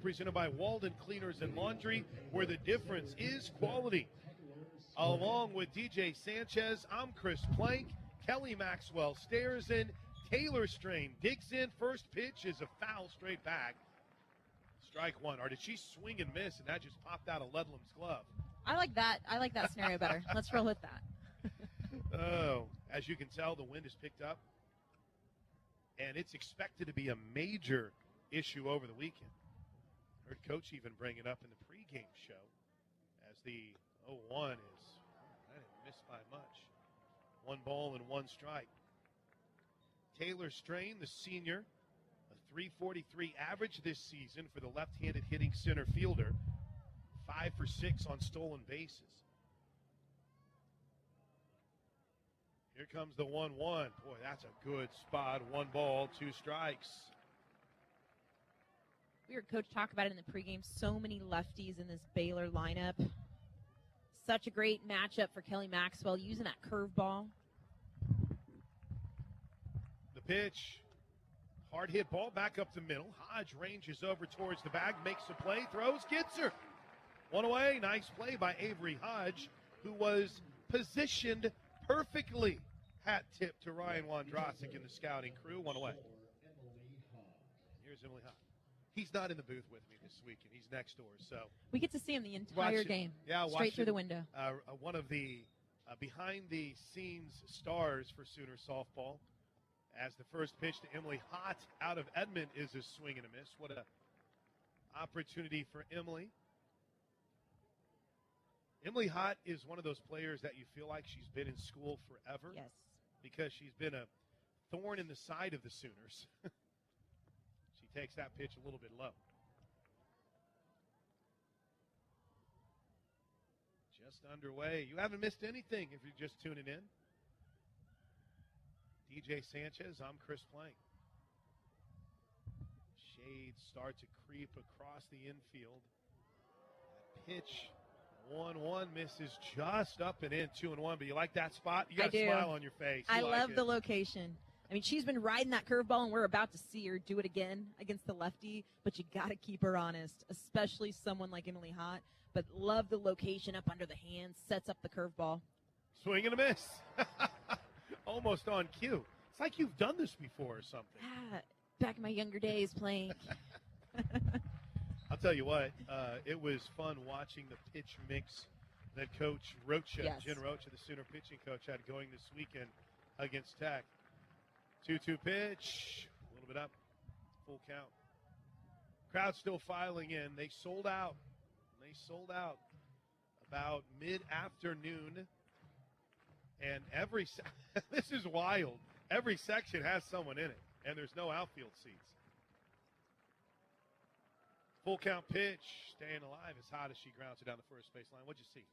presented by Walden Cleaners and Laundry, where the difference is quality. Along with DJ Sanchez, I'm Chris Plank. Kelly Maxwell stares in. Taylor Strain digs in. First pitch is a foul straight back. Strike one. Or did she swing and miss, and that just popped out of Ledlam's glove? I like that scenario better. Let's roll with that. Oh, as you can tell, the wind has picked up, and it's expected to be a major issue over the weekend. Heard Coach even bring it up in the pregame show as the 0-1 is, I didn't miss by much. 1 ball and 1 strike. Taylor Strain, the senior, a .343 average this season for the left-handed hitting center fielder. 5 for 6 on stolen bases. Here comes the 1-1. Boy, that's a good spot. 1 ball, 2 strikes. We heard Coach talk about it in the pregame. So many lefties in this Baylor lineup. Such a great matchup for Kelly Maxwell using that curveball. The pitch. Hard hit ball back up the middle. Hodge ranges over towards the bag, makes a play, throws, gets her. 1 away. Nice play by Avery Hodge, who was positioned perfectly. Hat tip to Ryan Wondrosik and the scouting crew. 1 away. Here's Emily Hodge. He's not in the booth with me this week, and he's next door. So we get to see him the entire game, straight through the window. One of the behind-the-scenes stars for Sooner softball. As the first pitch to Emily Hott out of Edmond is a swing and a miss. What a opportunity for Emily. Emily Hott is one of those players that you feel like she's been in school forever. Yes. Because she's been a thorn in the side of the Sooners. She takes that pitch a little bit low. Just underway. You haven't missed anything if you're just tuning in. DJ Sanchez, I'm Chris Plank. Shades start to creep across the infield. That pitch, 1-1, misses just up and in, 2-1. But you like that spot? You got a smile on your face. I love the location. I mean, she's been riding that curveball, and we're about to see her do it again against the lefty, but you got to keep her honest, especially someone like Emily Hott. But love the location up under the hands, sets up the curveball. Swing and a miss. Almost on cue. It's like you've done this before or something. Back in my younger days playing. I'll tell you what, it was fun watching the pitch mix that Coach Rocha, Jen Rocha, the Sooner pitching coach, had going this weekend against Tech. 2-2 pitch, a little bit up, full count. Crowd still filing in. They sold out. About mid-afternoon. And this is wild. Every section has someone in it, and there's no outfield seats. Full count pitch, staying alive as hot as she grounds it down the first base line. What'd you see?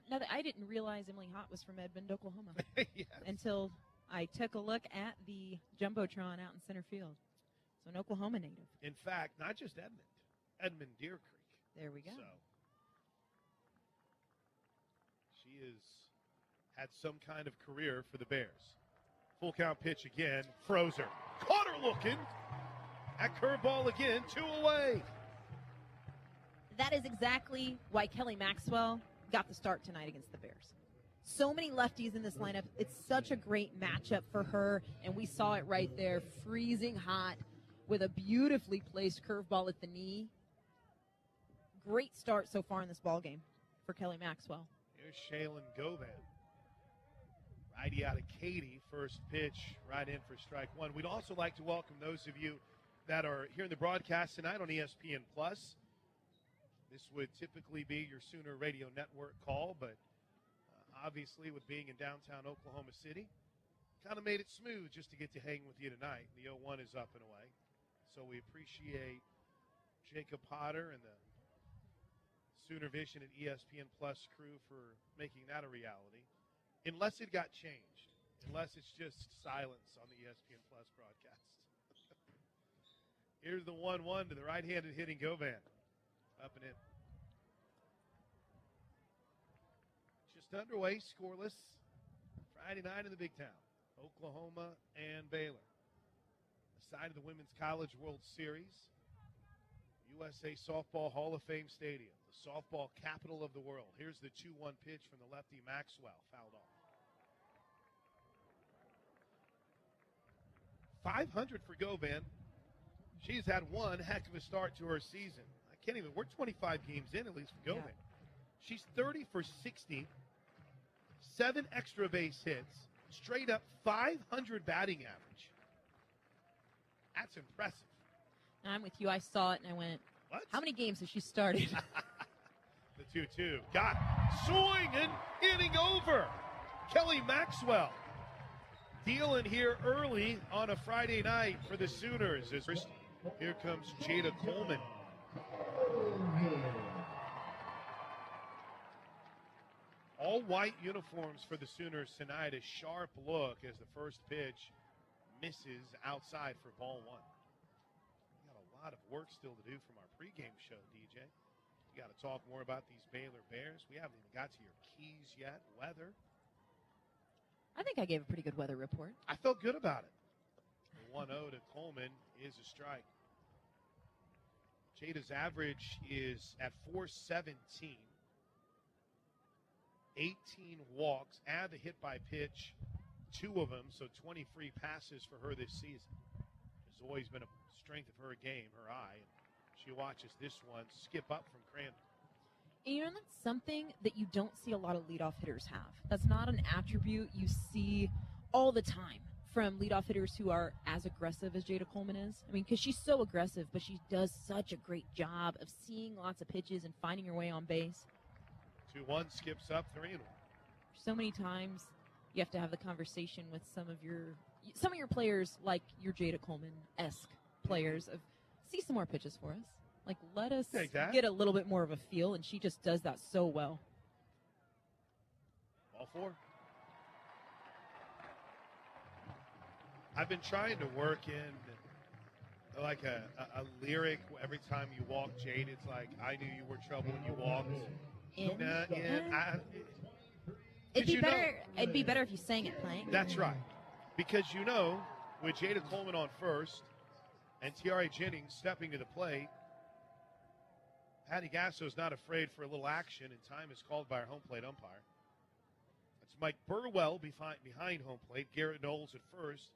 Now, I didn't realize Emily Hott was from Edmond, Oklahoma. Yes. Until I took a look at the Jumbotron out in center field. So an Oklahoma native. In fact, not just Edmond Deer Creek. There we go. So she has had some kind of career for the Bears. Full count pitch again. Froze her. Caught her looking. At curveball again. 2 away. That is exactly why Kelly Maxwell got the start tonight against the Bears. So many lefties in this lineup. It's such a great matchup for her, and we saw it right there, freezing hot with a beautifully placed curveball at the knee. Great start so far in this ballgame for Kelly Maxwell. Here's Shaylin Govan. Righty out of Katy. First pitch right in for strike one. We'd also like to welcome those of you that are here in the broadcast tonight on ESPN+. This would typically be your Sooner Radio Network call, but obviously with being in downtown Oklahoma City, kind of made it smooth just to get to hang with you tonight. The 0-1 is up and away. So we appreciate Jacob Potter and the Sooner Vision and ESPN Plus crew for making that a reality. Unless it got changed. Unless it's just silence on the ESPN Plus broadcast. Here's the 1-1 to the right-handed hitting Govan. Up and in. Just underway, scoreless. Friday night in the big town. Oklahoma and Baylor. The side of the Women's College World Series. USA Softball Hall of Fame Stadium, the softball capital of the world. Here's the 2-1 pitch from the lefty Maxwell, fouled off. 500 for Govan. She's had one heck of a start to her season. We're 25 games in at least for Govan. Yeah. She's 30 for 60, 7 extra base hits, straight up 500 batting average. That's impressive. I'm with you. I saw it and I went, what? How many games has she started? The 2-2. Got swing and hitting over. Kelly Maxwell dealing here early on a Friday night for the Sooners. Here comes Jada Coleman. All white uniforms for the Sooners tonight. A sharp look as the first pitch misses outside for ball one. We got a lot of work still to do from our pregame show, DJ. We got to talk more about these Baylor Bears. We haven't even got to your keys yet. Weather. I think I gave a pretty good weather report. I felt good about it. The 1-0 to Coleman is a strike. Jada's average is at 417. 18 walks, add the hit by pitch, 2 of them, so 20 free passes for her this season. Has always been a strength of her game, her eye. And she watches this one skip up from Crandall. And you know, that's something that you don't see a lot of leadoff hitters have. That's not an attribute you see all the time from leadoff hitters who are as aggressive as Jada Coleman is. I mean, because she's so aggressive, but she does such a great job of seeing lots of pitches and finding her way on base. 2-1, skips up, 3-1. So many times you have to have the conversation with some of your players, like your Jada Coleman-esque players, of see some more pitches for us. Like, let us get a little bit more of a feel, and she just does that so well. Ball 4. I've been trying to work in like a lyric every time you walk, Jade. It's like, I knew you were trouble when you walked. It'd be better if you sang it playing. That's right. Because with Jada Coleman on first and Tiare Jennings stepping to the plate, Patty Gasso's not afraid for a little action, and time is called by our home plate umpire. That's Mike Burwell behind home plate. Garrett Knowles at first.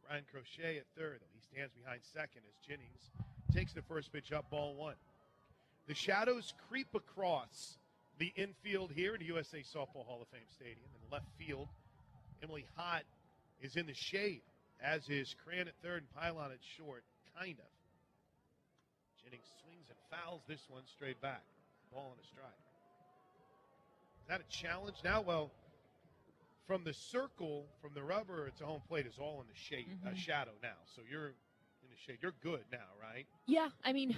Brian Crochet at third. He stands behind second as Jennings takes the first pitch up, ball 1. The shadows creep across the infield here in the USA Softball Hall of Fame Stadium. In left field, Emily Hott is in the shade, as is Cran at third and Pylon at short, kind of. Jennings swings and fouls this one straight back. Ball and a strike. Is that a challenge now? Well, from the circle, from the rubber to home plate is all in the shade, shadow now. So you're in the shade. You're good now, right? Yeah, I mean,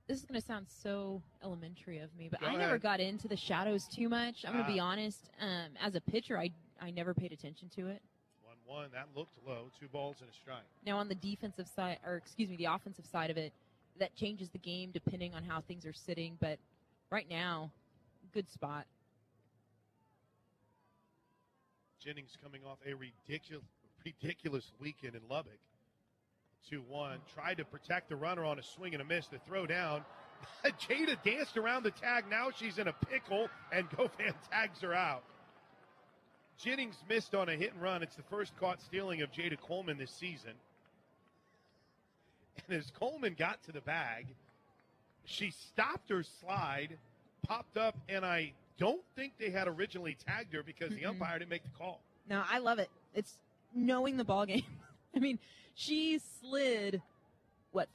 this is going to sound so elementary of me, but I never got into the shadows too much. I'm going to be honest. As a pitcher, I never paid attention to it. 1-1. That looked low. 2 balls and a strike. Now on the defensive side, the offensive side of it, that changes the game depending on how things are sitting. But right now, good spot. Jennings coming off a ridiculous weekend in Lubbock. 2-1. Tried to protect the runner on a swing and a miss. The throw down. Jada danced around the tag. Now she's in a pickle, and Govan tags her out. Jennings missed on a hit and run. It's the first caught stealing of Jada Coleman this season. And as Coleman got to the bag, she stopped her slide, popped up, and I don't think they had originally tagged her because the umpire didn't make the call. No, I love it. It's knowing the ball game. I mean, she slid,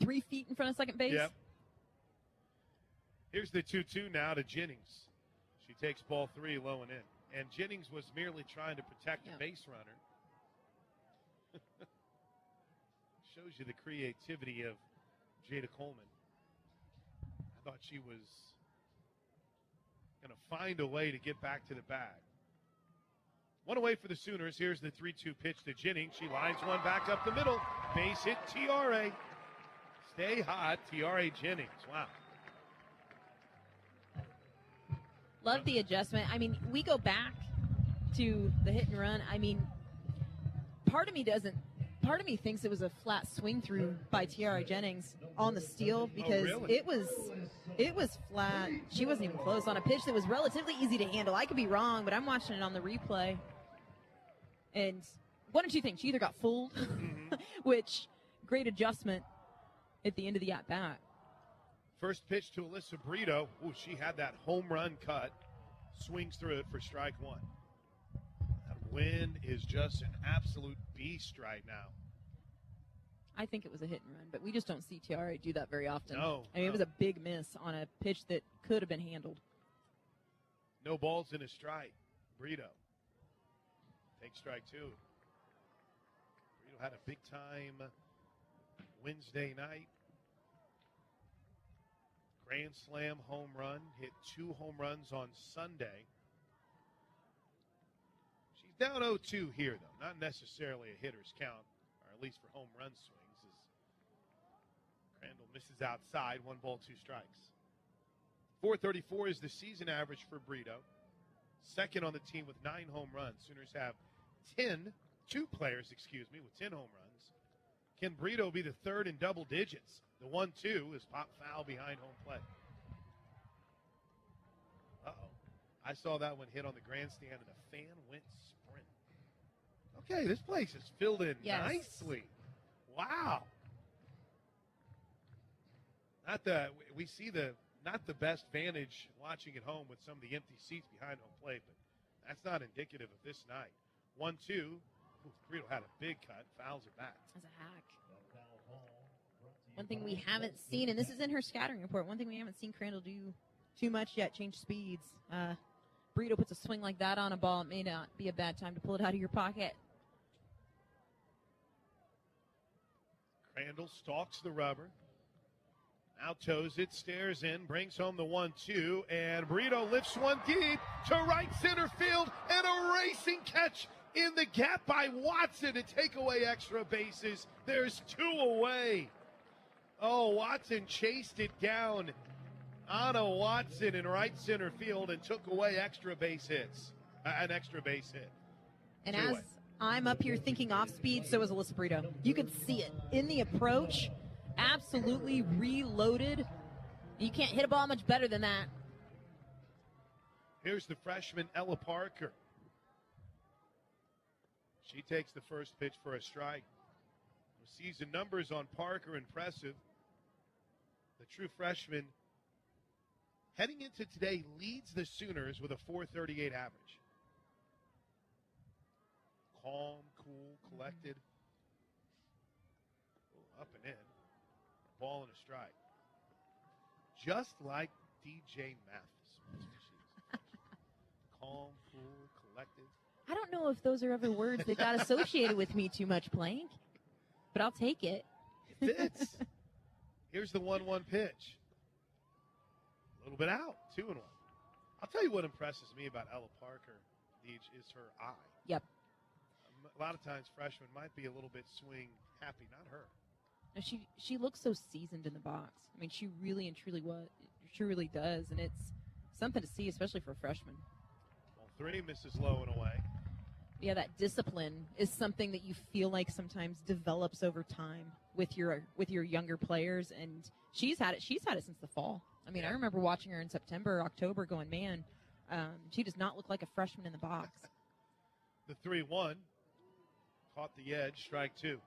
3 feet in front of second base? Yep. Here's the 2-2 now to Jennings. She takes ball 3 low and in. And Jennings was merely trying to protect the base runner. Shows you the creativity of Jada Coleman. I thought she was going to find a way to get back to the bag. One away for the Sooners. Here's the 3-2 pitch to Jennings. She lines one back up the middle. Base hit, Tiare. Stay hot, Tiare Jennings. Wow. Love the adjustment. I mean, we go back to the hit and run. I mean, part of me part of me thinks it was a flat swing through by Tiara Jennings on the steal because really? it was flat. She wasn't even close on a pitch that was relatively easy to handle. I could be wrong, but I'm watching it on the replay. And one or two things. She either got fooled, which great adjustment at the end of the at-bat. First pitch to Alyssa Brito. Ooh, she had that home run cut. Swings through it for strike one. That wind is just an absolute beast right now. I think it was a hit and run, but we just don't see Tiara do that very often. No. I mean, it was a big miss on a pitch that could have been handled. No balls in a strike. Brito takes strike two. Brito had a big-time Wednesday night Grand Slam home run, hit 2 home runs on Sunday. She's down 0-2 here, though. Not necessarily a hitter's count, or at least for home run swings, as Crandall misses outside, 1 ball, 2 strikes. 434 is the season average for Brito. Second on the team with 9 home runs. Sooners have 2 players with 10 home runs. Can Brito be the third in double digits? The 1-2 is pop foul behind home plate. Uh-oh. I saw that one hit on the grandstand, and a fan went sprint. Okay, this place is filled in nicely. Wow. We see not the best vantage watching at home with some of the empty seats behind home plate, but that's not indicative of this night. 1-2. Brito had a big cut, fouls it back. That's a hack. One thing we haven't seen, and this is in her scattering report, one thing we haven't seen Crandall do too much yet, change speeds. Brito puts a swing like that on a ball. It may not be a bad time to pull it out of your pocket. Crandall stalks the rubber. Now toes it, stares in, brings home the 1-2, and Brito lifts one deep to right center field, and a racing catch in the gap by Watson to take away extra bases. There's 2 away. Oh, Watson chased it down. Anna Watson in right center field and took away extra base hits. An extra base hit. And as I'm up here thinking off speed, so is Alyssa Brito. You could see it in the approach. Absolutely reloaded. You can't hit a ball much better than that. Here's the freshman Ella Parker. She takes the first pitch for a strike. The season numbers on Parker impressive. The true freshman heading into today leads the Sooners with a .438 average. Calm, cool, collected. Up and in. Ball and a strike. Just like DJ Mathis. Calm, cool, collected. I don't know if those are ever words that got associated with me too much, Plank, but I'll take it. It fits. Here's the 1-1 pitch. A little bit out, 2-1. I'll tell you what impresses me about Ella Parker, Deej, is her eye. Yep. A lot of times freshmen might be a little bit swing happy, not her. No, she looks so seasoned in the box. I mean, she really and truly does, and it's something to see, especially for a freshman. Well, 3 misses low and away. Yeah, that discipline is something that you feel like sometimes develops over time with your younger players, and she's had it since the fall. I mean, I remember watching her in September, October, going, man, she does not look like a freshman in the box. The 3-1 caught the edge, strike 2.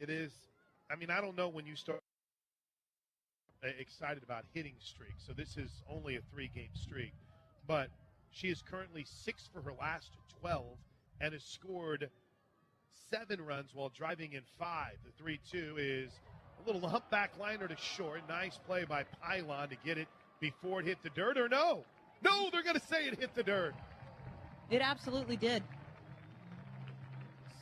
It is, I mean, I don't know when you start excited about hitting streaks. So this is only a 3-game streak, but she is currently 6 for her last 12 and has scored 7 runs while driving in 5. The 3-2 is a little humpback liner to short. Nice play by Pylon to get it before it hit the dirt, or no, they're going to say it hit the dirt. It absolutely did.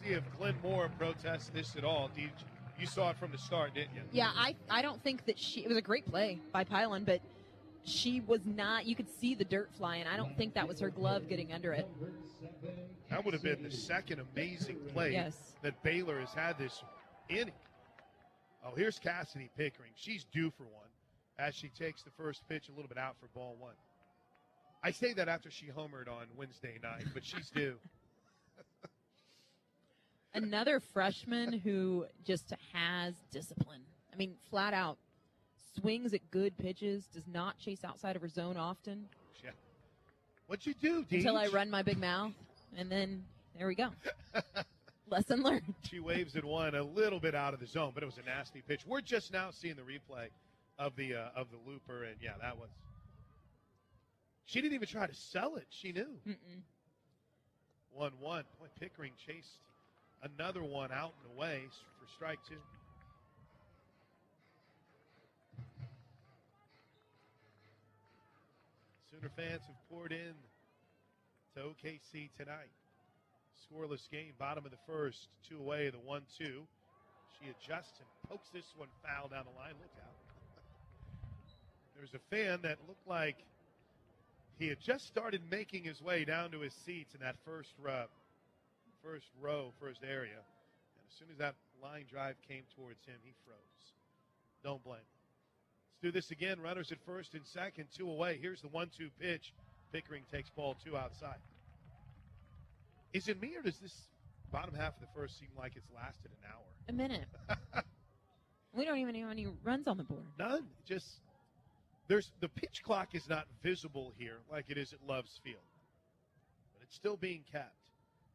See if Glenn Moore protests this at all. You saw it from the start, didn't you? Yeah, I don't think that it was a great play by Pylon, but she was not, you could see the dirt flying. I don't think that was her glove getting under it. That would have been the second amazing play that Baylor has had this inning. Oh, here's Cassidy Pickering. She's due for one as she takes the first pitch a little bit out for ball 1. I say that after she homered on Wednesday night, but she's due. Another freshman who just has discipline. I mean, flat out swings at good pitches, does not chase outside of her zone often. Yeah. What'd you do, Deej? Until I run my big mouth, and then there we go. Lesson learned. She waves at one a little bit out of the zone, but it was a nasty pitch. We're just now seeing the replay of the looper, and yeah, that was. She didn't even try to sell it. She knew. 1-1. Boy, Pickering chased another one out and away for strike two. Sooner fans have poured in to OKC tonight. Scoreless game, bottom of the first, 2 away, the 1-2. She adjusts and pokes this one foul down the line. Look out. There's a fan that looked like he had just started making his way down to his seats in that first area. And as soon as that line drive came towards him, he froze. Don't blame him. Let's do this again. Runners at first and second, 2 away. Here's the 1-2 pitch. Pickering takes ball 2 outside. Is it me, or does this bottom half of the first seem like it's lasted an hour? A minute. We don't even have any runs on the board. None. Just the pitch clock is not visible here like it is at Love's Field, but it's still being kept.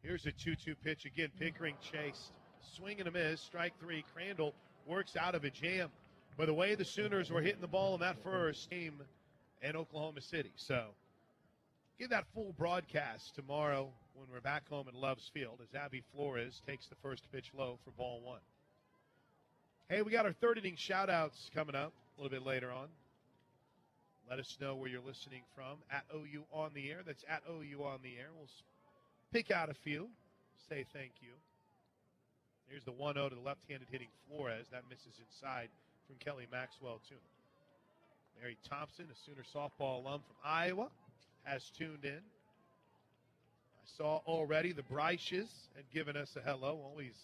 Here's a 2-2 pitch again. Pickering chased, swing and a miss. Strike 3. Crandall works out of a jam. By the way, the Sooners were hitting the ball in that first game in Oklahoma City. So give that full broadcast tomorrow when we're back home at Love's Field as Abby Flores takes the first pitch low for ball 1. Hey, we got our third inning shout-outs coming up a little bit later on. Let us know where you're listening from at OU on the air. That's at OU on the air. We'll pick out a few, say thank you. Here's the 1-0 to the left-handed hitting Flores. That misses inside from Kelly Maxwell, too. Mary Thompson, a Sooner softball alum from Iowa, has tuned in. I saw already the Bryches had given us a hello. Always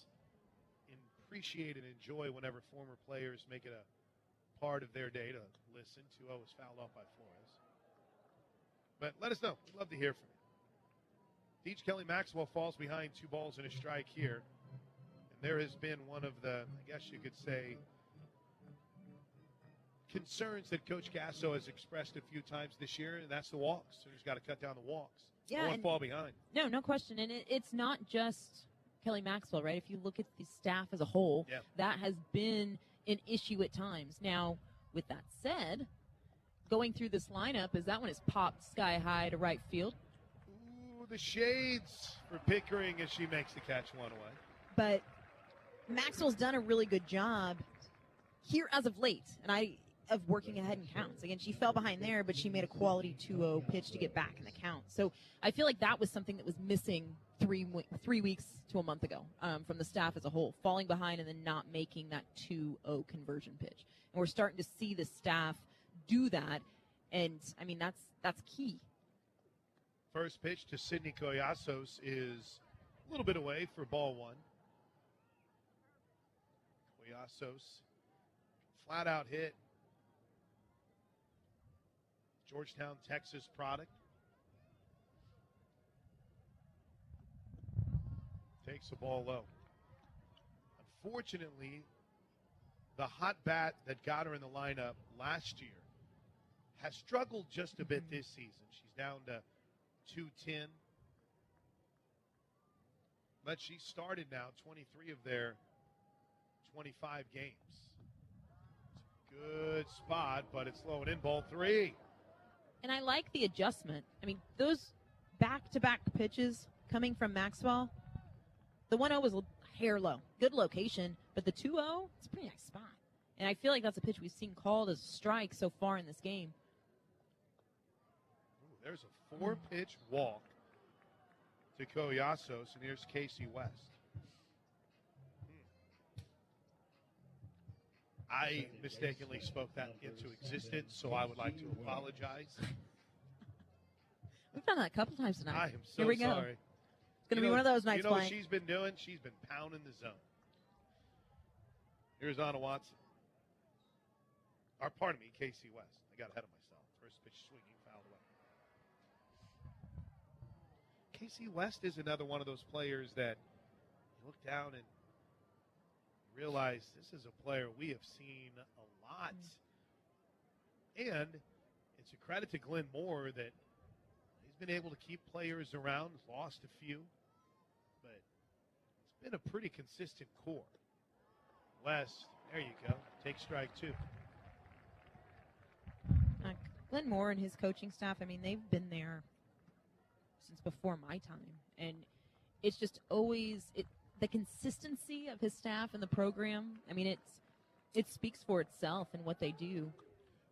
appreciate and enjoy whenever former players make it a part of their day to listen. 2-0 was fouled off by Flores. But let us know. We'd love to hear from you. Deej, Kelly Maxwell falls behind 2 balls and a strike here. And there has been one of the, I guess you could say, concerns that Coach Gasso has expressed a few times this year, and that's the walks. So he's got to cut down the walks. Yeah, One fall behind. No question. And it's not just Kelly Maxwell, right? If you look at the staff as a whole, that has been an issue at times. Now, with that said, going through this lineup, is that one has popped sky high to right field. Ooh, the shades for Pickering as she makes the catch one away. But Maxwell's done a really good job here as of late, of working ahead in counts. Again, she fell behind there, but she made a quality 2-0 pitch to get back in the count. So I feel like that was something that was missing 3 weeks to a month ago from the staff as a whole, falling behind and then not making that 2-0 conversion pitch. And we're starting to see the staff do that, and, I mean, that's key. First pitch to Sydney Collasos is a little bit away for ball 1. Collasos, flat out hit. Georgetown, Texas product. Takes the ball low. Unfortunately, the hot bat that got her in the lineup last year has struggled just a bit this season. She's down to 210. But she started now 23 of their 25 games. It's a good spot, but it's low and in. Ball 3. And I like the adjustment. I mean, those back-to-back pitches coming from Maxwell, the 1-0 was a hair low. Good location, but the 2-0, it's a pretty nice spot. And I feel like that's a pitch we've seen called as a strike so far in this game. Ooh, there's a 4-pitch walk to Collasos, and here's Casey West. I mistakenly spoke that into existence, so I would like to apologize. We've done that a couple times tonight. I am so Here we go. sorry. It's going to be one of those nights. You know what she's been doing? She's been pounding the zone. Here's Anna Watson. Or, pardon me, Casey West. I got ahead of myself. First pitch swinging, fouled away. Casey West is another one of those players that look down and realize this is a player we have seen a lot. And it's a credit to Glenn Moore that he's been able to keep players around, lost a few, but it's been a pretty consistent core. West, there you go. Take strike two. Glenn Moore and his coaching staff, I mean, they've been there since before my time. And it's just always the consistency of his staff and the program. I mean, it speaks for itself and what they do.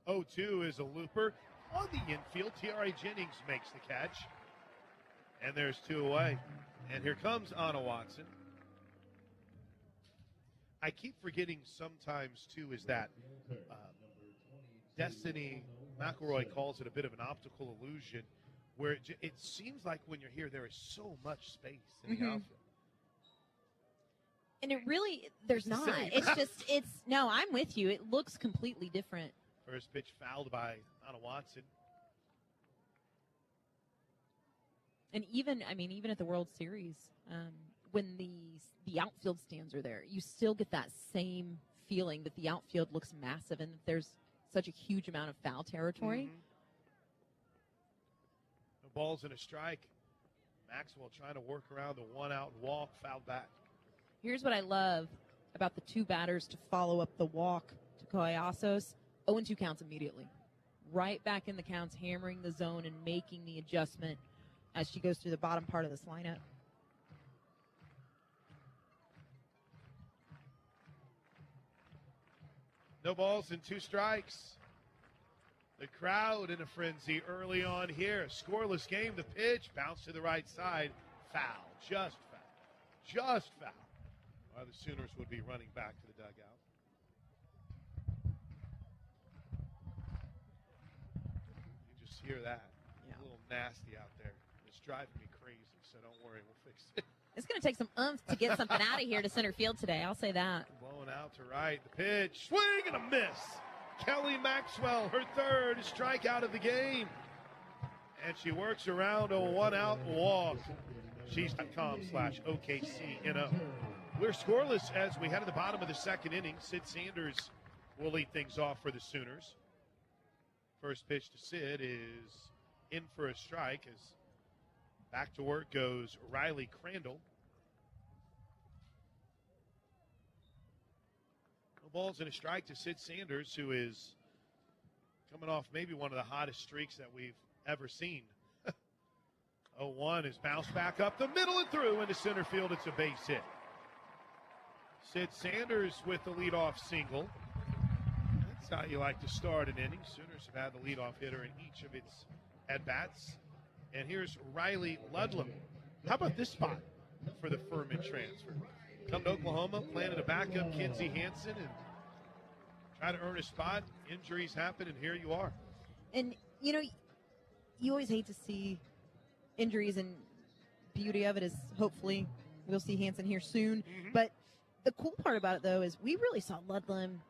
0-2 is a looper on the infield. T.R.A. Jennings makes the catch. And there's two away. And here comes Anna Watson. I keep forgetting sometimes, too, is that Destiny McElroy calls it a bit of an optical illusion, where it seems like when you're here, there is so much space in the outfield. And it really, there's not. No, I'm with you. It looks completely different. First pitch fouled by Anna Watson. And even at the World Series, when the outfield stands are there, you still get that same feeling that the outfield looks massive and that there's such a huge amount of foul territory. No balls and a strike. Maxwell trying to work around the one-out walk, fouled back. Here's what I love about the two batters to follow up the walk to Collasos. 0-2 counts immediately. Right back in the counts, hammering the zone and making the adjustment as she goes through the bottom part of this lineup. No balls and two strikes. The crowd in a frenzy early on here. Scoreless game. The pitch bounced to the right side. Foul. Just foul. Just foul. Well, the Sooners would be running back to the dugout. You just hear that. Yeah. A little nasty out there. It's driving me crazy, so don't worry. We'll fix it. It's going to take some oomph to get something out of here to center field today. I'll say that. Blowing out to right. The pitch. Swing and a miss. Kelly Maxwell, her third strikeout of the game. And she works around a one-out walk. She's.com/OKCNO. We're scoreless as we head to the bottom of the second inning. Sid Sanders will lead things off for the Sooners. First pitch to Sid is in for a strike as back to work goes Riley Crandall. No balls and a strike to Sid Sanders, who is coming off maybe one of the hottest streaks that we've ever seen. 0-1 is bounced back up the middle and through into center field. It's a base hit. Sid Sanders with the leadoff single. That's how you like to start an inning. Sooners have had the leadoff hitter in each of its at-bats. And here's Riley Ludlam. How about this spot for the Furman transfer? Come to Oklahoma, planted a backup, Kinsey Hansen, and try to earn a spot. Injuries happen, and here you are. And, you know, you always hate to see injuries, and beauty of it is hopefully we'll see Hansen here soon. But the cool part about it, though, is we really saw Ludlam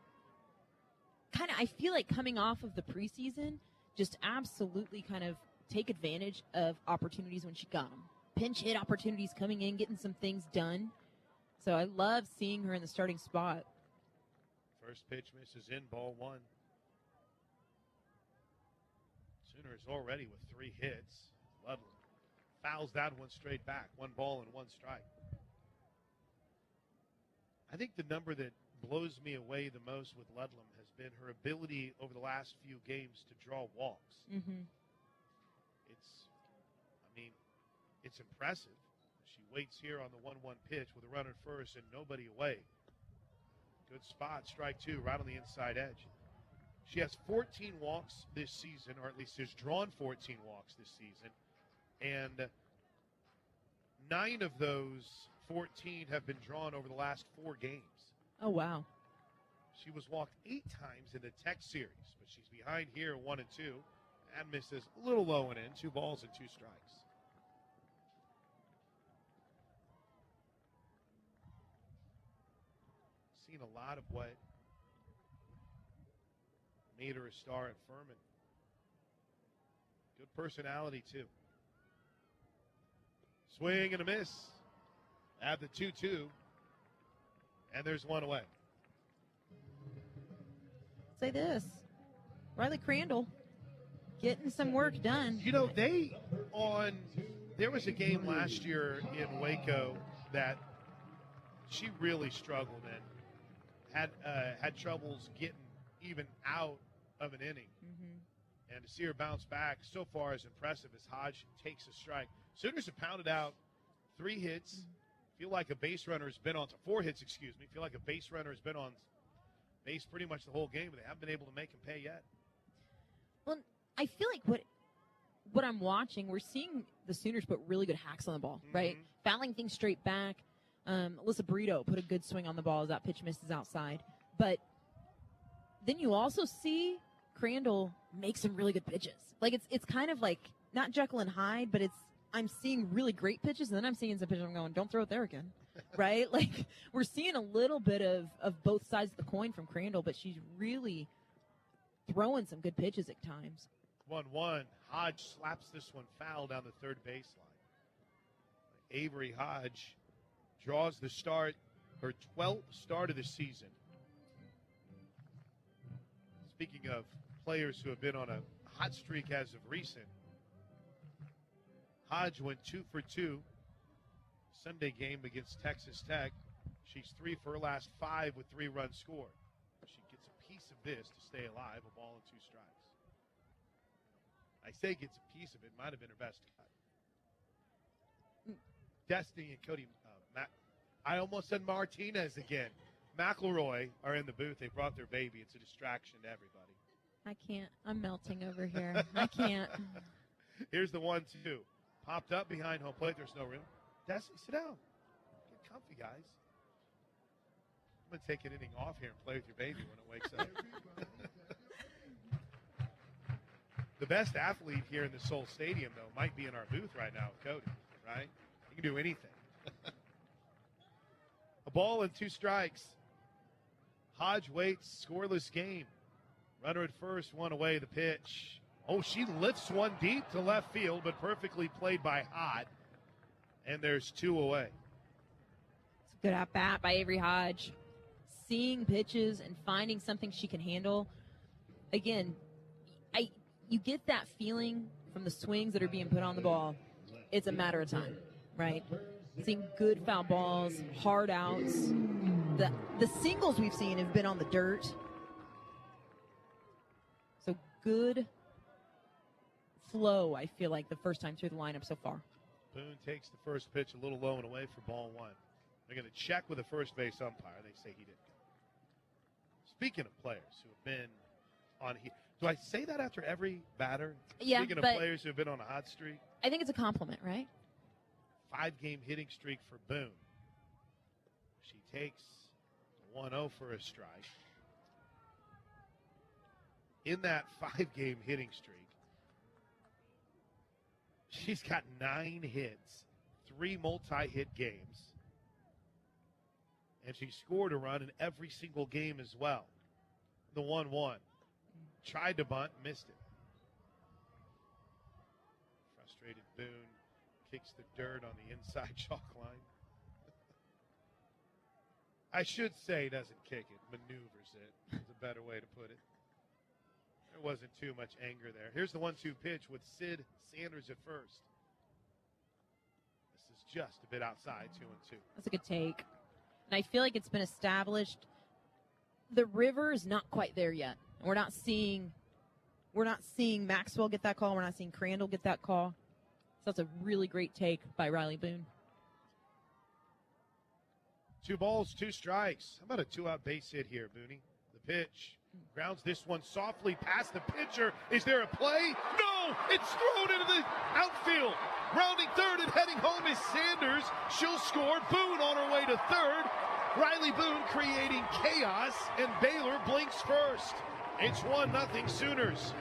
kind of, I feel like coming off of the preseason, just absolutely kind of take advantage of opportunities when she got them. Pinch hit opportunities coming in, getting some things done. So I love seeing her in the starting spot. First pitch misses in, ball one. Sooners already with 3 hits. Ludlam fouls that one straight back. 1 ball and 1 strike. I think the number that blows me away the most with Ludlam has been her ability over the last few games to draw walks. It's impressive. She waits here on the 1-1 pitch with a runner at first and nobody away. Good spot, strike 2, right on the inside edge. She has 14 walks this season, or at least has drawn 14 walks this season. And 9 of those 14 have been drawn over the last 4 games. Oh, wow. She was walked 8 times in the Tech series, but she's behind here 1 and 2. And misses a little low and in, 2 balls and 2 strikes. Seen a lot of what made her a star at Furman. Good personality, too. Swing and a miss. At the 2-2. And there's one away. Say this. Riley Crandall getting some work done. You know, there was a game last year in Waco that she really struggled in. Had troubles getting even out of an inning. Mm-hmm. And to see her bounce back so far is impressive as Hodge takes a strike. Sooners have pounded out 3 hits. Mm-hmm. Feel like a base runner has been on 4 hits, excuse me. Feel like a base runner has been on base pretty much the whole game, but they haven't been able to make him pay yet. Well, I feel like what I'm watching, we're seeing the Sooners put really good hacks on the ball, mm-hmm. right? Fouling things straight back. Alyssa Burrito put a good swing on the ball as that pitch misses outside. But then you also see Crandall make some really good pitches. Like it's kind of like not Jekyll and Hyde, but I'm seeing really great pitches, and then I'm seeing some pitches I'm going, don't throw it there again, right? Like we're seeing a little bit of both sides of the coin from Crandall, but she's really throwing some good pitches at times. 1-1. Hodge slaps this one foul down the third baseline. Avery Hodge draws the start, her 12th start of the season. Speaking of players who have been on a hot streak as of recent, Hodge went 2 for 2 Sunday game against Texas Tech. She's 3 for her last 5 with 3 runs scored. She gets a piece of this to stay alive, a ball and 2 strikes. I say gets a piece of it. Might have been her best cut. Destiny and Cody, I almost said Martinez again. McElroy are in the booth. They brought their baby. It's a distraction to everybody. I can't. I'm melting over here. I can't. Here's the 1-2. Popped up behind home plate. There's no room. Destiny, sit down. Get comfy, guys. I'm going to take an inning off here and play with your baby when it wakes up. The best athlete here in the Soul Stadium, though, might be in our booth right now with Cody, right? He can do anything. A ball and 2 strikes. Hodge waits, scoreless game. Runner at first, 1 away, the pitch. Oh, she lifts one deep to left field, but perfectly played by Hodge. And there's 2 away. It's a good at-bat by Avery Hodge. Seeing pitches and finding something she can handle. Again, you get that feeling from the swings that are being put on the ball. It's a matter of time, right? Seeing good foul balls, hard outs. The singles we've seen have been on the dirt. So good flow, I feel like, the first time through the lineup so far. Boone takes the first pitch a little low and away for ball 1. They're going to check with the first base umpire. They say he didn't. Speaking of players who have been on here, do I say that after every batter? Yeah, Speaking of players who have been on a hot streak. I think it's a compliment, right? 5-game hitting streak for Boone. She takes 1-0 for a strike. In that 5-game hitting streak, she's got 9 hits, 3 multi-hit games, and she scored a run in every single game as well. The 1-1. Tried to bunt, missed it. Frustrated Boone kicks the dirt on the inside chalk line. I should say doesn't kick it, maneuvers it. Is a better way to put it. There wasn't too much anger there. Here's the 1-2 pitch with Sid Sanders at first. This is just a bit outside, 2-2. That's a good take. And I feel like it's been established. The river is not quite there yet. We're not seeing Maxwell get that call. We're not seeing Crandall get that call. So that's a really great take by Riley Boone. 2 balls, 2 strikes. How about a 2-out base hit here, Booney? The pitch. Grounds this one softly past the pitcher. Is there a play? No! It's thrown into the outfield. Rounding third and heading home is Sanders. She'll score. Boone on her way to third. Riley Boone creating chaos, and Baylor blinks first. It's 1-0 Sooners.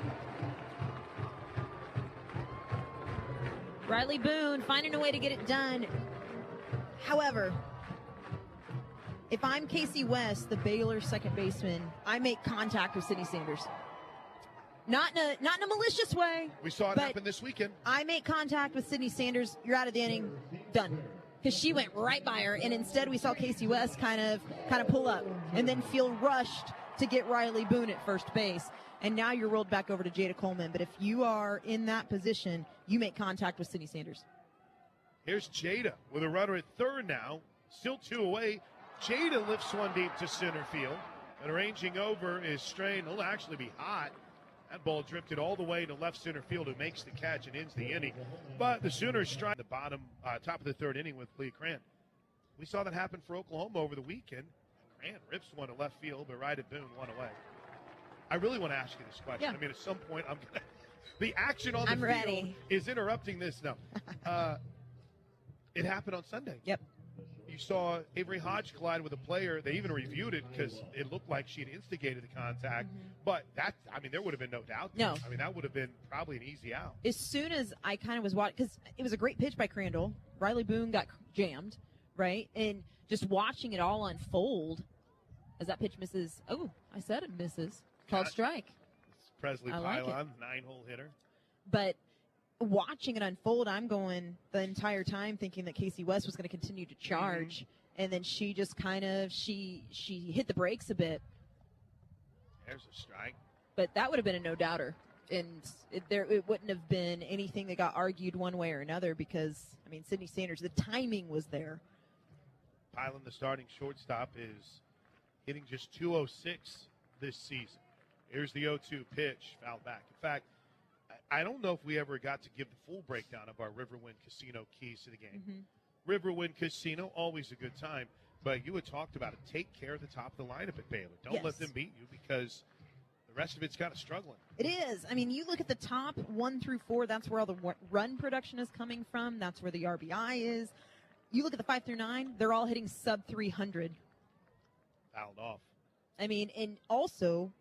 Riley Boone finding a way to get it done. However, if I'm Casey West, the Baylor second baseman, I make contact with Sydney Sanders. Not in a malicious way. We saw it happen this weekend. I make contact with Sydney Sanders. You're out of the inning. Done. because she went right by her, and instead we saw Casey West kind of pull up and then feel rushed to get Riley Boone at first base. And now you're rolled back over to Jada Coleman. But if you are in that position, you make contact with Sydney Sanders. Here's Jada with a runner at third now. Still 2 away. Jada lifts one deep to center field. And arranging over is Strain. He'll actually be hot. That ball drifted all the way to left center field, who makes the catch and ends the inning. But the Sooners strike the top of the third inning with Lee Cran. We saw that happen for Oklahoma over the weekend. Cran rips one to left field, but right at Boone, one away. I really want to ask you this question. Yeah. I mean, at some point, the action on the field ready. is interrupting this. No. It happened on Sunday. Yep. You saw Avery Hodge collide with a player. They even reviewed it because it looked like she'd instigated the contact. Mm-hmm. But there would have been no doubt. No. I mean, that would have been probably an easy out. As soon as I kind of was watching, because it was a great pitch by Crandall. Riley Boone got jammed, right? And just watching it all unfold as that pitch misses. Oh, I said it misses. Called strike. It's Presley like Pylon, 9-hole hitter. But watching it unfold, I'm going the entire time thinking that Casey West was going to continue to charge. Mm-hmm. And then she just she hit the brakes a bit. There's a strike. But that would have been a no-doubter. And it wouldn't have been anything that got argued one way or another because, I mean, Sydney Sanders, the timing was there. Pylon, the starting shortstop, is hitting just .206 this season. Here's the 0-2 pitch, foul back. In fact, I don't know if we ever got to give the full breakdown of our Riverwind Casino keys to the game. Mm-hmm. Riverwind Casino, always a good time. But you had talked about it. Take care of the top of the lineup at Baylor. Don't let them beat you because the rest of it's kind of struggling. It is. I mean, you look at the top 1 through 4, that's where all the run production is coming from. That's where the RBI is. You look at the 5 through 9, they're all hitting sub 300. Fouled off. I mean, and also,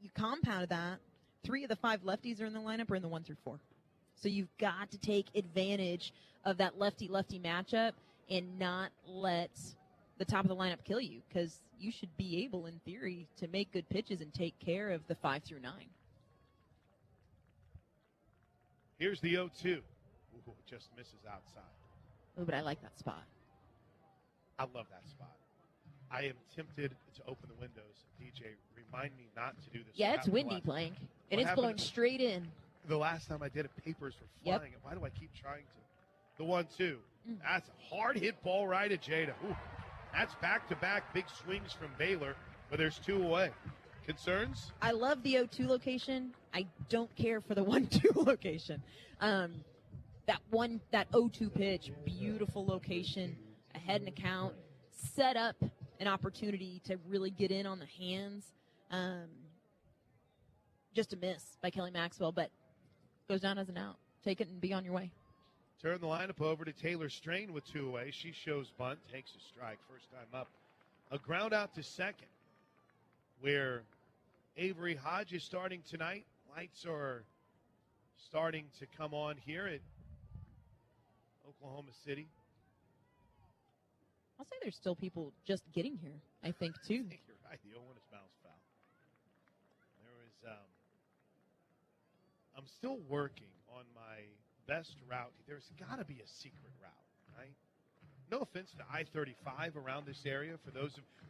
you compounded that. 3 of the 5 lefties are in the lineup are in the 1 through 4. So you've got to take advantage of that lefty-lefty matchup and not let the top of the lineup kill you because you should be able, in theory, to make good pitches and take care of the 5 through 9. Here's the 0-2. Ooh, just misses outside. Oh, but I like that spot. I love that spot. I am tempted to open the windows. DJ, remind me not to do this. Yeah, it's windy playing, and it's blowing straight in. The last time I did it, papers were flying. Why do I keep trying to? The 1-2. That's a hard hit ball right at Jada. Ooh, that's back-to-back big swings from Baylor, but there's 2 away. Concerns? I love the 0-2 location. I don't care for the 1-2 location. That 0-2 pitch, beautiful location, ahead in a count, set up an opportunity to really get in on the hands. Just a miss by Kelly Maxwell, but goes down as an out. Take it and be on your way. Turn the lineup over to Taylor Strain with 2 away. She shows bunt, takes a strike, first time up. A ground out to second, where Avery Hodge is starting tonight. Lights are starting to come on here at Oklahoma City. I'll say there's still people just getting here, I think, too. I think you're right. The 0-1 is bounced foul. There was, I'm still working on my best route. There's got to be a secret route, right? No offense to I-35 around this area.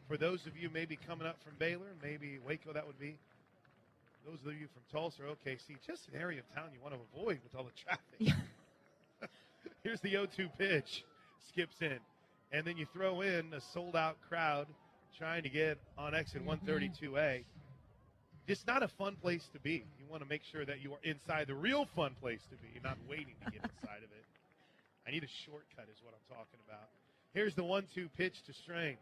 For those of you maybe coming up from Baylor, maybe Waco, that would be. Those of you from Tulsa, OKC, just an area of town you want to avoid with all the traffic. Yeah. Here's the 0-2 pitch. Skips in. And then you throw in a sold-out crowd trying to get on exit 132A. Just not a fun place to be. You want to make sure that you are inside the real fun place to be, not waiting to get inside of it. I need a shortcut is what I'm talking about. Here's the 1-2 pitch to Strain.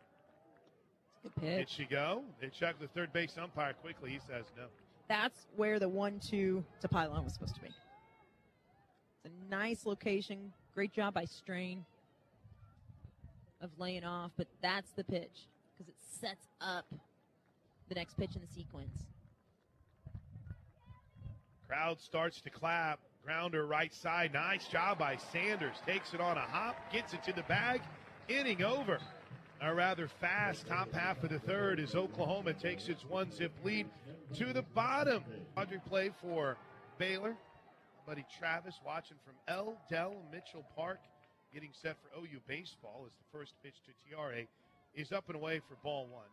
Good pitch. Did she go? They check the third base umpire quickly. He says no. That's where the 1-2 to Pylon was supposed to be. It's a nice location. Great job by Strain of laying off, but that's the pitch because it sets up the next pitch in the sequence. Crowd starts to clap. Grounder right side. Nice job by Sanders. Takes it on a hop, gets it to the bag. Inning over. A rather fast top half of the third as Oklahoma takes its 1-zip lead to the bottom. Audrey play for Baylor. Buddy Travis watching from L. Dell Mitchell Park getting set for OU baseball as the first pitch to Tiare is up and away for ball one.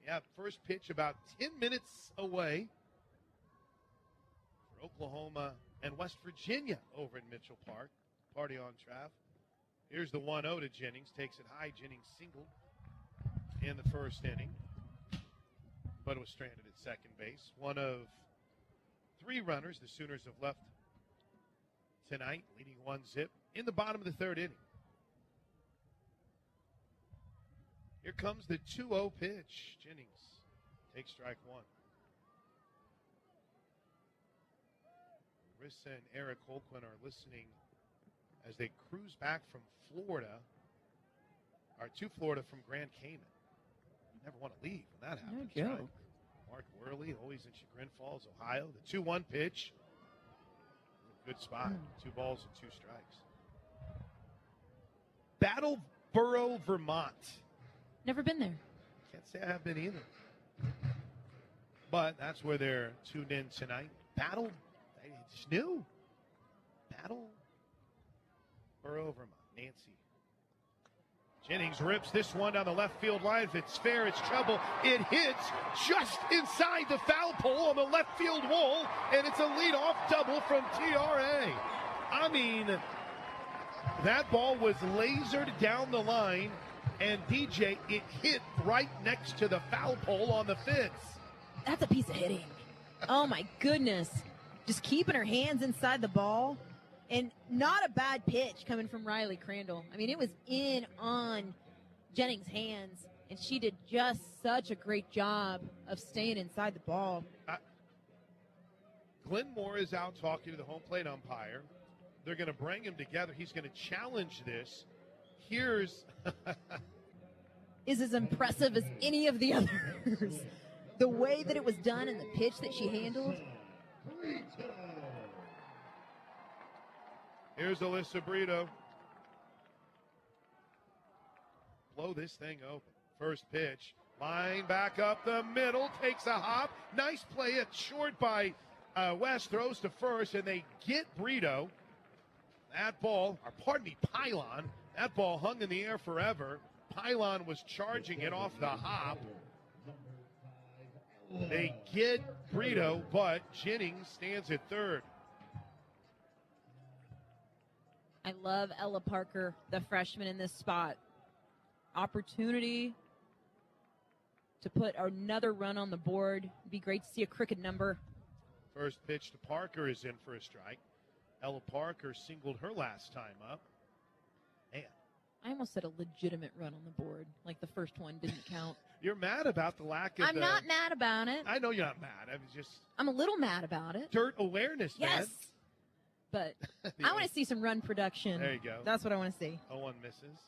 Yeah, first pitch about 10 minutes away for Oklahoma and West Virginia over in Mitchell Park. Party on Trav. Here's the 1-0 to Jennings. Takes it high. Jennings singled in the first inning, but was stranded at second base. One of 3 runners the Sooners have left tonight, leading 1-0 in the bottom of the third inning. Here comes the 2-0 pitch. Jennings takes strike one. Rissa and Eric Holquin are listening as they cruise back from Florida, or to Florida from Grand Cayman. You never want to leave when that happens. No joke. Right? Mark Worley, always in Chagrin Falls, Ohio. The 2-1 pitch. Good spot. 2 balls and 2 strikes. Battleboro, Vermont. Never been there. Can't say I have been either. But that's where they're tuned in tonight. It's new. Battleboro, Vermont. Nancy. Jennings rips this one down the left field line. If it's fair, it's trouble. It hits just inside the foul pole on the left field wall, and it's a leadoff double from TRA. I mean, that ball was lasered down the line, and DJ, it hit right next to the foul pole on the fence. That's a piece of hitting. Oh, my goodness. Just keeping her hands inside the ball. And not a bad pitch coming from Riley Crandall. I mean, it was in on Jennings' hands, and she did just such a great job of staying inside the ball. Glenn Moore is out talking to the home plate umpire. They're going to bring him together. He's going to challenge this. Here's is as impressive as any of the others. The way that it was done and the pitch that she handled. Here's Alyssa Brito. Blow this thing open. First pitch. Line back up the middle. Takes a hop. Nice play. It's short by West. Throws to first, and they get Brito. That ball, or pardon me, Pylon. That ball hung in the air forever. Pylon was charging it off the hop. They get Brito, but Jennings stands at third. I love Ella Parker, the freshman in this spot. Opportunity to put another run on the board. It'd be great to see a crooked number. First pitch to Parker is in for a strike. Ella Parker singled her last time up. Man. I almost said a legitimate run on the board. Like the first one didn't count. You're mad about the lack of I'm not mad about it. I know you're not mad. I'm a little mad about it. Dirt awareness, yes. man. But I want to see some run production. There you go. That's what I want to see. 0-1 misses.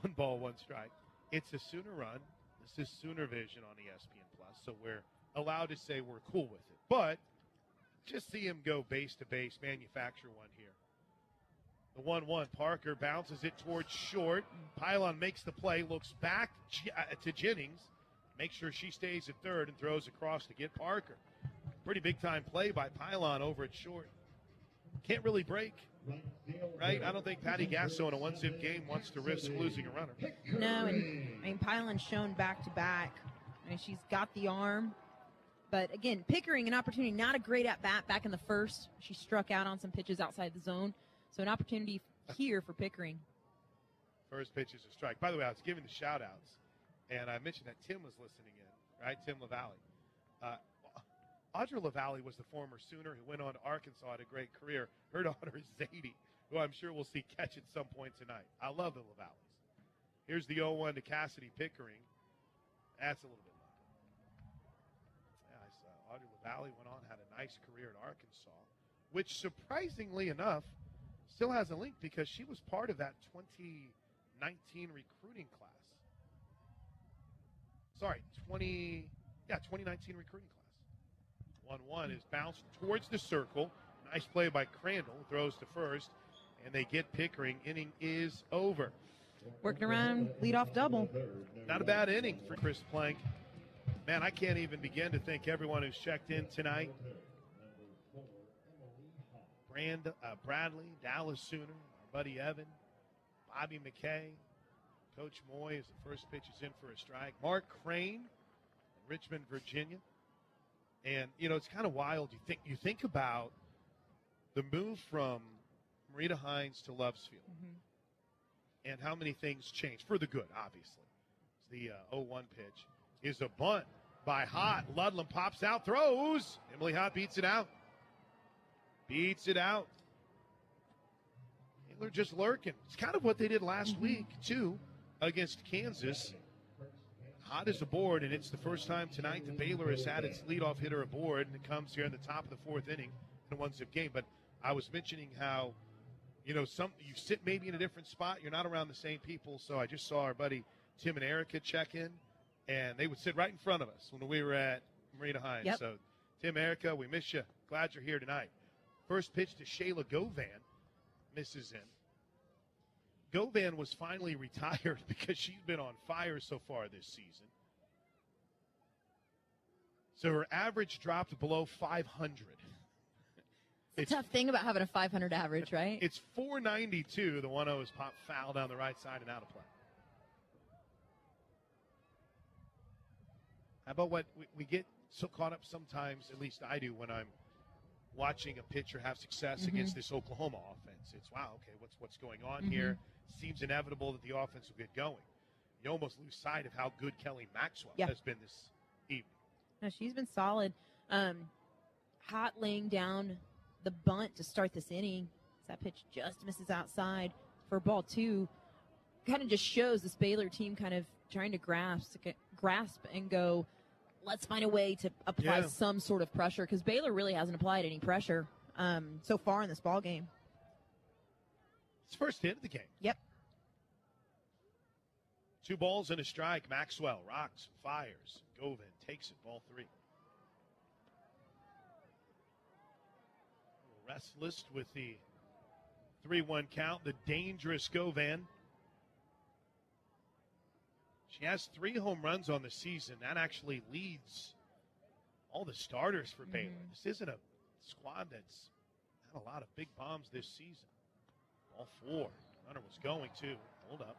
1 ball, 1 strike. It's a Sooner run. This is Sooner Vision on ESPN Plus, so we're allowed to say we're cool with it. But just see him go base to base, manufacture one here. The 1-1, Parker bounces it towards short. Pylon makes the play, looks back to Jennings, makes sure she stays at third, and throws across to get Parker. Pretty big-time play by Pylon over at short. Can't really break, right? I don't think Patty Gasso in a 1-zip game wants to risk losing a runner. No, and I mean, Pylon's shown back-to-back. I mean, she's got the arm. But, again, Pickering, an opportunity, not a great at-bat back in the first. She struck out on some pitches outside the zone. So an opportunity here for Pickering. First pitch is a strike. By the way, I was giving the shout-outs, and I mentioned that Tim was listening in, right? Tim LaValle. Audra LaValle was the former Sooner who went on to Arkansas, had a great career. Her daughter is Zadie, who I'm sure we'll see catch at some point tonight. I love the LaValles. Here's the 0-1 to Cassidy Pickering. That's a little bit low. Yeah, I saw Audra LaValle went on, had a nice career at Arkansas, which surprisingly enough still has a link because she was part of that 2019 recruiting class. Sorry, 2019 recruiting class. 1-1 is bounced towards the circle. Nice play by Crandall. Throws to first, and they get Pickering. Inning is over. Working around, leadoff double. Not a bad inning for Chris Plank. Man, I can't even begin to thank everyone who's checked in tonight. Bradley, Dallas Sooner, our buddy Evan, Bobby McKay, Coach Moy as the first pitch is in for a strike. Mark Crane, Richmond, Virginia. And, it's kind of wild. You think about the move from Marita Hines to Love's Field and how many things changed for the good, obviously. It's the 0-1 pitch is a bunt by Hott. Ludlam pops out, throws. Emily Hott beats it out. They're just lurking. It's kind of what they did last week, too, against Kansas. Hott is aboard, and it's the first time tonight that Baylor has had its leadoff hitter aboard, and it comes here in the top of the fourth inning in a one-zip game. But I was mentioning how, you sit maybe in a different spot. You're not around the same people. So I just saw our buddy Tim and Erica check in, and they would sit right in front of us when we were at Marita Hines. Yep. So, Tim, Erica, we miss you. Glad you're here tonight. First pitch to Shayla Govan. Misses in. Govan was finally retired because she's been on fire so far this season. So her average dropped below 500. It's a tough thing about having a 500 average, right? It's 492. The 1-0 is popped foul down the right side and out of play. How about what we get so caught up sometimes, at least I do, when I'm watching a pitcher have success against this Oklahoma offense. It's, wow, okay, what's going on here? Seems inevitable that the offense will get going. You almost lose sight of how good Kelly Maxwell has been this evening. No, she's been solid. Hott laying down the bunt to start this inning. That pitch just misses outside for ball two. Kind of just shows this Baylor team kind of trying to grasp and go, let's find a way to apply some sort of pressure, because Baylor really hasn't applied any pressure so far in this ball game. It's first hit of the game. Yep. 2 balls and a strike. Maxwell rocks, fires. Govan takes it, ball 3. Restless with the 3-1 count. The dangerous Govan. She has 3 home runs on the season. That actually leads all the starters for Baylor. This isn't a squad that's had a lot of big bombs this season. Ball 4. Runner was going to. Hold up.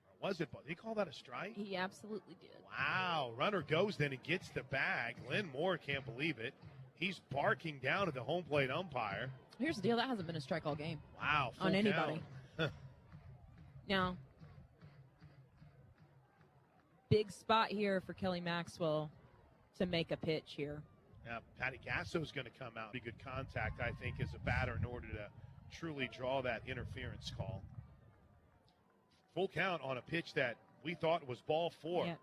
Or was it? Did he call that a strike? He absolutely did. Wow. Runner goes then and gets the bag. Lynn Moore can't believe it. He's barking down at the home plate umpire. Here's the deal. That hasn't been a strike all game. Wow. On anybody. Now, big spot here for Kelly Maxwell to make a pitch here. Yeah, Patty Gasso's going to come out. Be good contact, I think, as a batter in order to truly draw that interference call. Full count on a pitch that we thought was ball 4. Yeah.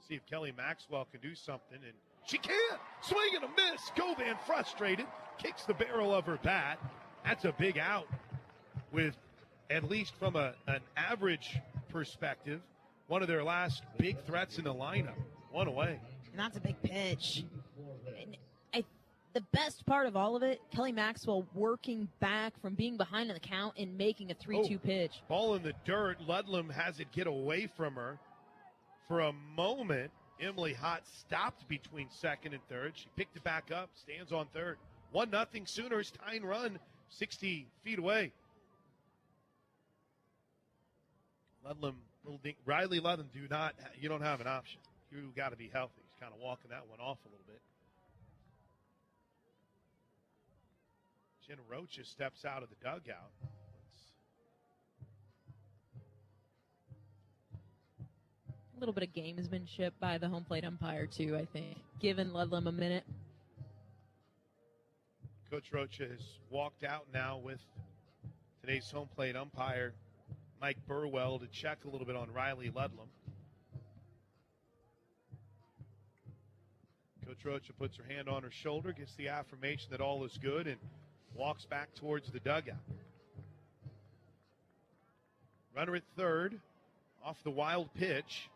See if Kelly Maxwell can do something, and she can't. Swing and a miss. Govan frustrated, kicks the barrel of her bat. That's a big out with, at least from an average perspective, one of their last big threats in the lineup. 1 away. And that's a big pitch. And the best part of all of it, Kelly Maxwell working back from being behind in the count and making a 3-2 pitch. Ball in the dirt. Ludlam has it get away from her. For a moment, Emily Hott stopped between second and third. She picked it back up, stands on third. 1-0 Sooners, tying run 60 feet away. Ludlam, Riley Ludlam, you don't have an option. You got to be healthy. He's kind of walking that one off a little bit. Jen Rocha steps out of the dugout. A little bit of gamesmanship by the home plate umpire, too, I think, giving Ludlam a minute. Coach Rocha has walked out now with today's home plate umpire, Mike Burwell, to check a little bit on Riley Ludlam. Coach Rocha puts her hand on her shoulder, gets the affirmation that all is good, and walks back towards the dugout. Runner at third, off the wild pitch.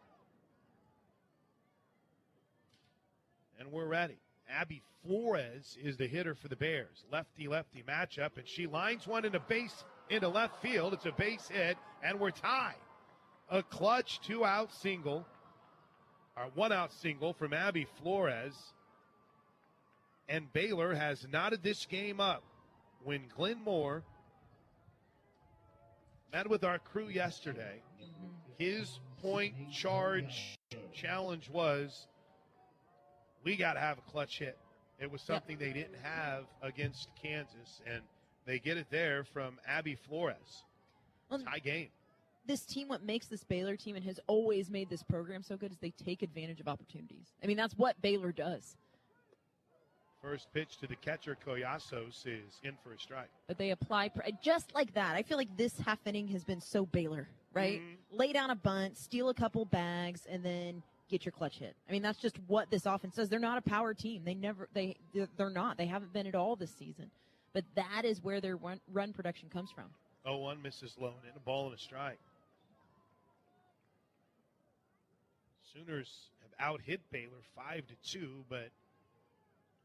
And we're ready. Abby Flores is the hitter for the Bears. Lefty-lefty matchup, and she lines one into left field. It's a base hit, and we're tied. A clutch 2-out single, or 1-out single from Abby Flores. And Baylor has knotted this game up when Glenn Moore met with our crew yesterday. His point charge challenge was, we got to have a clutch hit. It was something they didn't have against Kansas, and they get it there from Abby Flores. Tie game. This team, what makes this Baylor team and has always made this program so good is they take advantage of opportunities. I mean, that's what Baylor does. First pitch to the catcher, Collasos, is in for a strike. But they apply just like that. I feel like this half inning has been so Baylor, right? Mm-hmm. Lay down a bunt, steal a couple bags, and then get your clutch hit. I mean, that's just what this offense does. They're not a power team. They're not. They haven't been at all this season. But that is where their run production comes from. 0-1 misses Loan in, a ball and a strike. Sooners have out-hit Baylor 5-2, but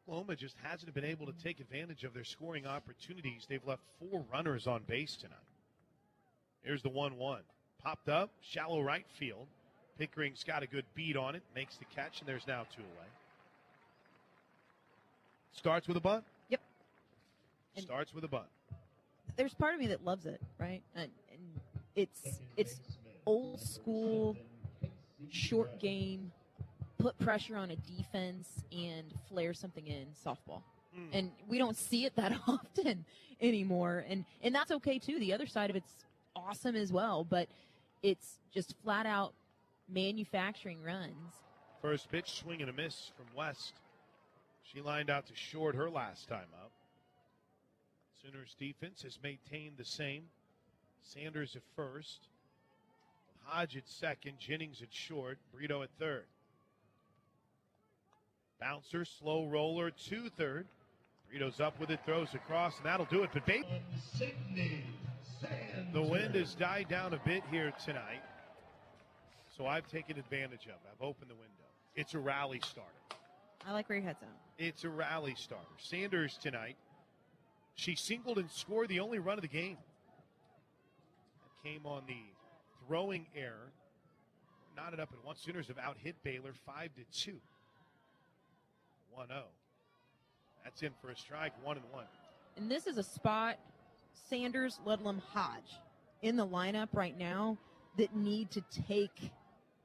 Oklahoma just hasn't been able to take advantage of their scoring opportunities. They've left 4 runners on base tonight. Here's the 1-1. Popped up, shallow right field. Pickering's got a good beat on it, makes the catch, and there's now 2 away. Starts with a bunt? Yep. Starts with a bunt. There's part of me that loves it, right? And it's old school, short game, put pressure on a defense and flare something in softball. And we don't see it that often anymore. And that's okay, too. The other side of it's awesome as well, but it's just flat out manufacturing runs. First pitch, swing and a miss from West. She lined out to short her last time up. Sooners defense has maintained the same. Sanders at first. Hodge at second. Jennings at short. Brito at third. Bouncer, slow roller to third. Brito's up with it, throws across, and that'll do it. But the wind has died down a bit here tonight, so I've taken advantage of it. I've opened the window. It's a rally starter. I like where your head's at. It's a rally starter. Sanders tonight, she singled and scored the only run of the game. That came on the throwing error. Knotted up at once. Sooners have out-hit Baylor 5-2. 1-0. That's in for a strike, 1-1. And this is a spot, Sanders, Ludlam, Hodge, in the lineup right now that need to take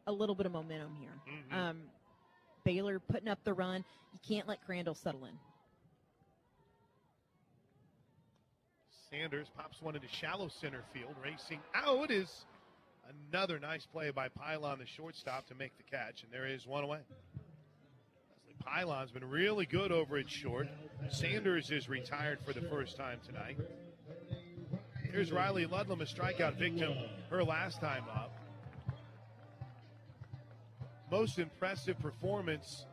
a little bit of momentum here. Mm-hmm. Baylor putting up the run. You can't let Crandall settle in. Sanders pops one into shallow center field, racing out is another nice play by Pylon, the shortstop, to make the catch, and there is one away. Pylon's been really good over at short. Sanders is retired for the first time tonight. Here's Riley Ludlam, a strikeout victim her last time up. Most impressive performance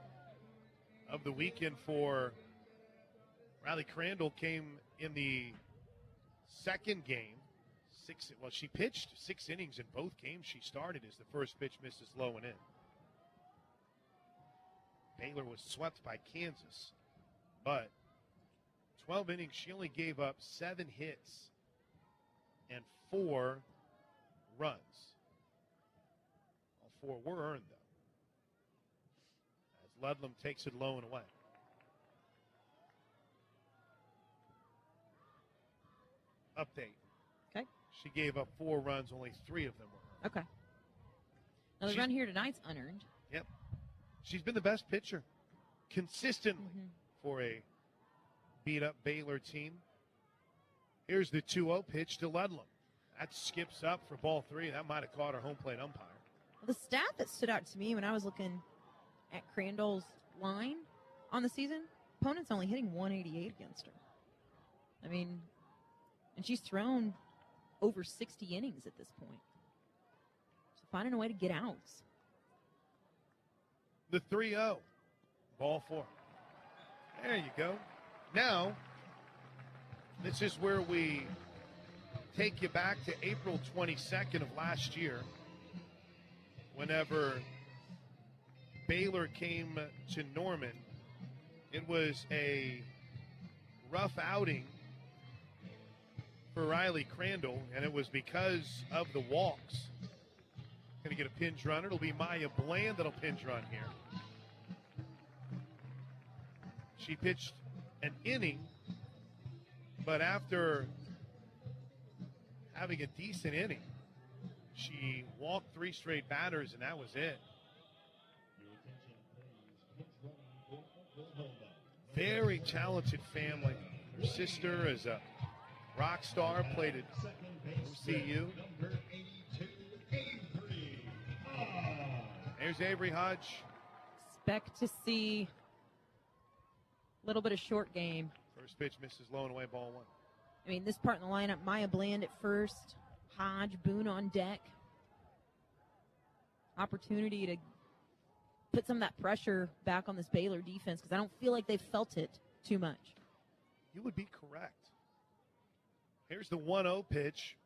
of the weekend for Riley Crandall came in the second game. She pitched 6 innings in both games she started as the first pitch misses low and in. Baylor was swept by Kansas, but 12 innings, she only gave up 7 hits and 4 runs. All 4 were earned, though, as Ludlam takes it low and away. Update. Okay. She gave up 4 runs, only 3 of them were earned. Okay. Now the run here tonight's unearned. Yep. She's been the best pitcher consistently for a beat-up Baylor team. Here's the 2-0 pitch to Ludlam. That skips up for ball 3. That might have caught her home plate umpire. The stat that stood out to me when I was looking at Crandall's line on the season, opponent's only hitting 188 against her. I mean, and she's thrown over 60 innings at this point. So finding a way to get outs. The 3-0. Ball 4. There you go. Now, this is where we take you back to April 22nd of last year, whenever Baylor came to Norman. It was a rough outing for Riley Crandall, and it was because of the walks. Going to get a pinch runner. It'll be Maya Bland that'll pinch run here. She pitched an inning, but after having a decent inning, she walked 3 straight batters, and that was it. Very talented family. Her sister is a rock star, played at OCU. There's Avery Hodge. Expect to see a little bit of short game. First pitch misses low and away, ball 1. I mean, this part in the lineup, Maya Bland at first, Hodge, Boone on deck. Opportunity to put some of that pressure back on this Baylor defense because I don't feel like they've felt it too much. You would be correct. Here's the 1-0 pitch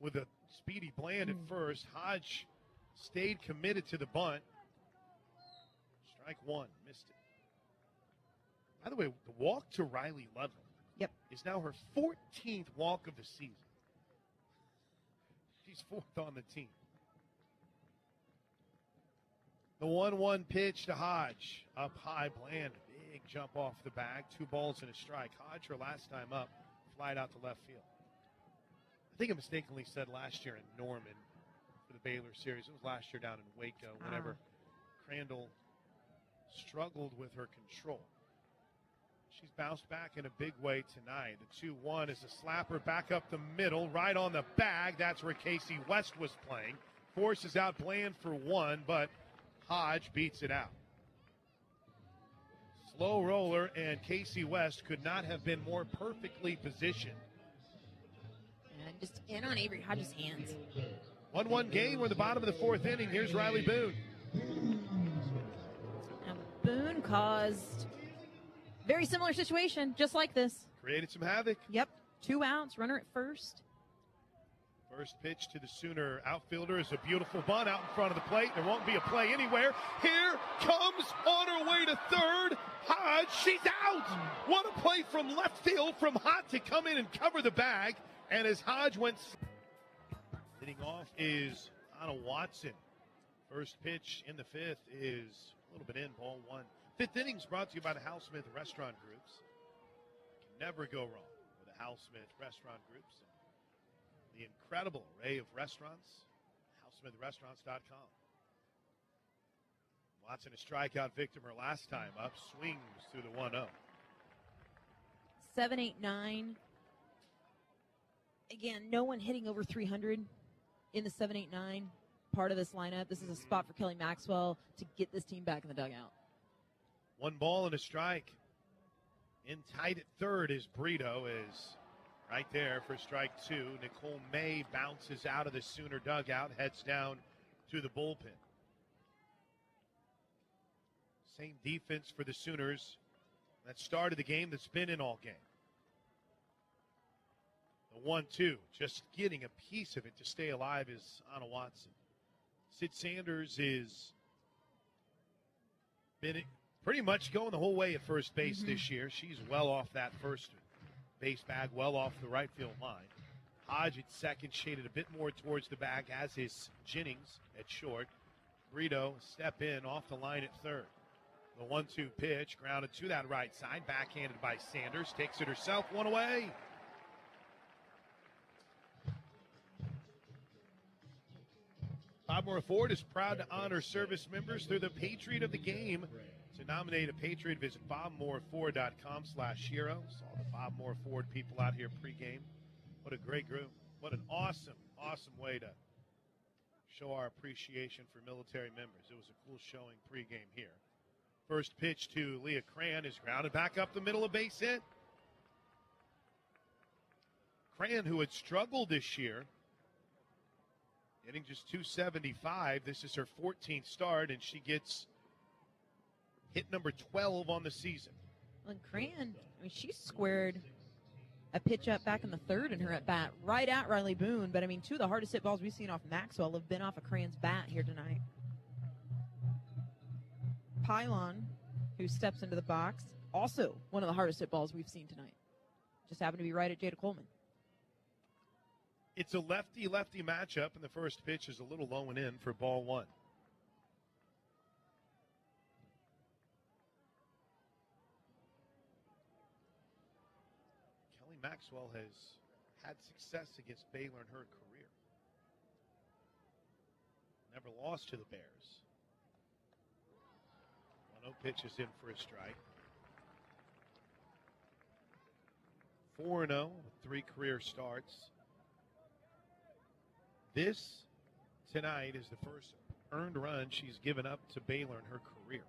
with a speedy Bland at first. Hodge stayed committed to the bunt. Strike 1, missed it. By the way, the walk to Riley Level is now her 14th walk of the season. She's 4th on the team. The 1-1 pitch to Hodge. Up high, Bland. Big jump off the bag. 2 balls and a strike. Hodge, her last time up, flied out to left field. I think I mistakenly said last year in Norman for the Baylor series. It was last year down in Waco whenever Crandall struggled with her control. She's bounced back in a big way tonight. The 2-1 is a slapper back up the middle, right on the bag. That's where Casey West was playing. Forces out Bland for 1, but Hodge beats it out. Slow roller, and Casey West could not have been more perfectly positioned. And just in on Avery Hodge's hands. 1-1 game. We're in the bottom of the 4th inning. Here's Riley Boone. Now, Boone caused very similar situation, just like this. Created some havoc. Yep. 2 outs, runner at first. First pitch to the Sooner outfielder is a beautiful bunt out in front of the plate. There won't be a play anywhere. Here comes on her way to third. Hodge, she's out. What a play from left field from Hott to come in and cover the bag. And as Hodge went hitting off is Anna Watson. First pitch in the 5th is a little bit in, ball 1. 5th inning's brought to you by the Hal Smith Restaurant Groups. Can never go wrong with the Hal Smith Restaurant Groups. The incredible array of restaurants, HalSmithRestaurants.com. Watson, a strikeout victim her last time up, swings through the 1-0. 7, 8, 9. Again, no one hitting over 300 in the 7, 8, 9 part of this lineup. This is a spot for Kelly Maxwell to get this team back in the dugout. 1 ball and a strike. In tight at third is Brito, is right there for strike 2. Nicole May bounces out of the Sooner dugout, heads down to the bullpen. Same defense for the Sooners that started the game that's been in all game. The 1-2, just getting a piece of it to stay alive is Anna Watson. Sid Sanders is been pretty much going the whole way at first base this year. She's well off that first base bag, well off the right field line. Hodge at second, shaded a bit more towards the bag, as is Jennings at short. Brito step in off the line at third. The 1-2 pitch, grounded to that right side, backhanded by Sanders, takes it herself, 1 away. Bob Moore Ford is proud to honor service members through the Patriot of the Game. To nominate a Patriot, visit BobMooreFord.com/hero. Saw the Bob Moore Ford people out here pregame. What a great group. What an awesome, awesome way to show our appreciation for military members. It was a cool showing pregame here. First pitch to Leah Cran is grounded back up the middle of base hit. Cran, who had struggled this year, getting just 275. This is her 14th start, and she gets hit number 12 on the season. Well, and Cran, I mean, she squared a pitch up back in the third in her at bat, right at Riley Boone. But I mean, 2 of the hardest hit balls we've seen off Maxwell have been off of Cran's bat here tonight. Pylon, who steps into the box, also one of the hardest hit balls we've seen tonight. Just happened to be right at Jada Coleman. It's a lefty-lefty matchup, and the first pitch is a little low and in for ball 1. Maxwell has had success against Baylor in her career. Never lost to the Bears. 1-0 pitch is in for a strike. 4-0 with 3 career starts. This tonight is the first earned run she's given up to Baylor in her career.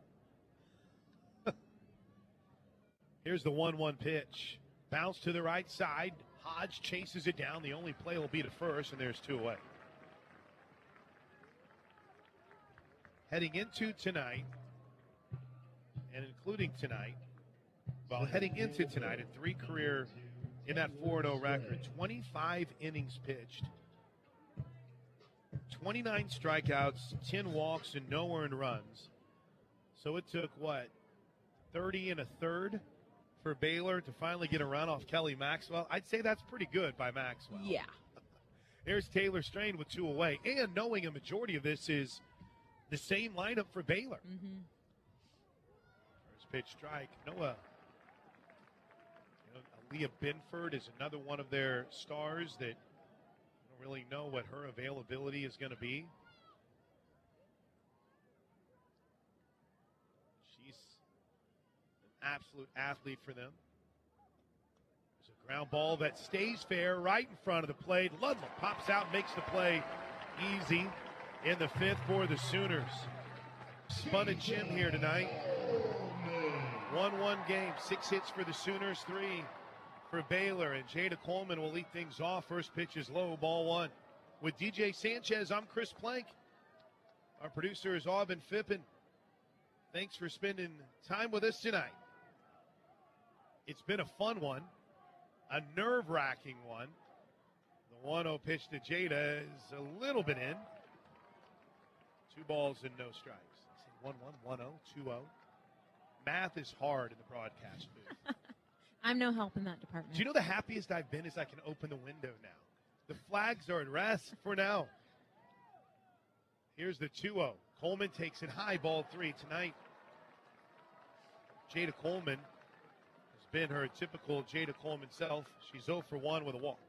Here's the 1-1 pitch. Bounce to the right side. Hodge chases it down. The only play will be to first, and there's 2 away. Heading into tonight, and including tonight, well, heading into tonight, a 3 career in that 4-0 record, 25 innings pitched, 29 strikeouts, 10 walks, and no earned runs. So it took, 30 and a third for Baylor to finally get a run off Kelly Maxwell? I'd say that's pretty good by Maxwell. Yeah. Here's Taylor Strain with 2 away, and knowing a majority of this is the same lineup for Baylor. Mm-hmm. First pitch strike. Noah. Aaliyah Binford is another one of their stars that don't really know what her availability is going to be. She's an absolute athlete for them. There's a ground ball that stays fair right in front of the plate. Ludlam pops out, makes the play easy in the 5th for the Sooners. Spun a gym here tonight. 1-1 game, 6 hits for the Sooners, 3 for Baylor, and Jada Coleman will lead things off. First pitch is low, ball 1. With DJ Sanchez, I'm Chris Plank. Our producer is Aubin Fippen. Thanks for spending time with us tonight. It's been a fun one, a nerve-wracking one. The 1-0 pitch to Jada is a little bit in. 2 balls and no strikes. 1-1, 1-0, 2-0. Math is hard in the broadcast booth. I'm no help in that department. Do you know the happiest I've been is I can open the window now? The flags are at rest for now. Here's the 2-0. Coleman takes it high, ball 3 tonight. Jada Coleman has been her typical Jada Coleman self. She's 0 for 1 with a walk.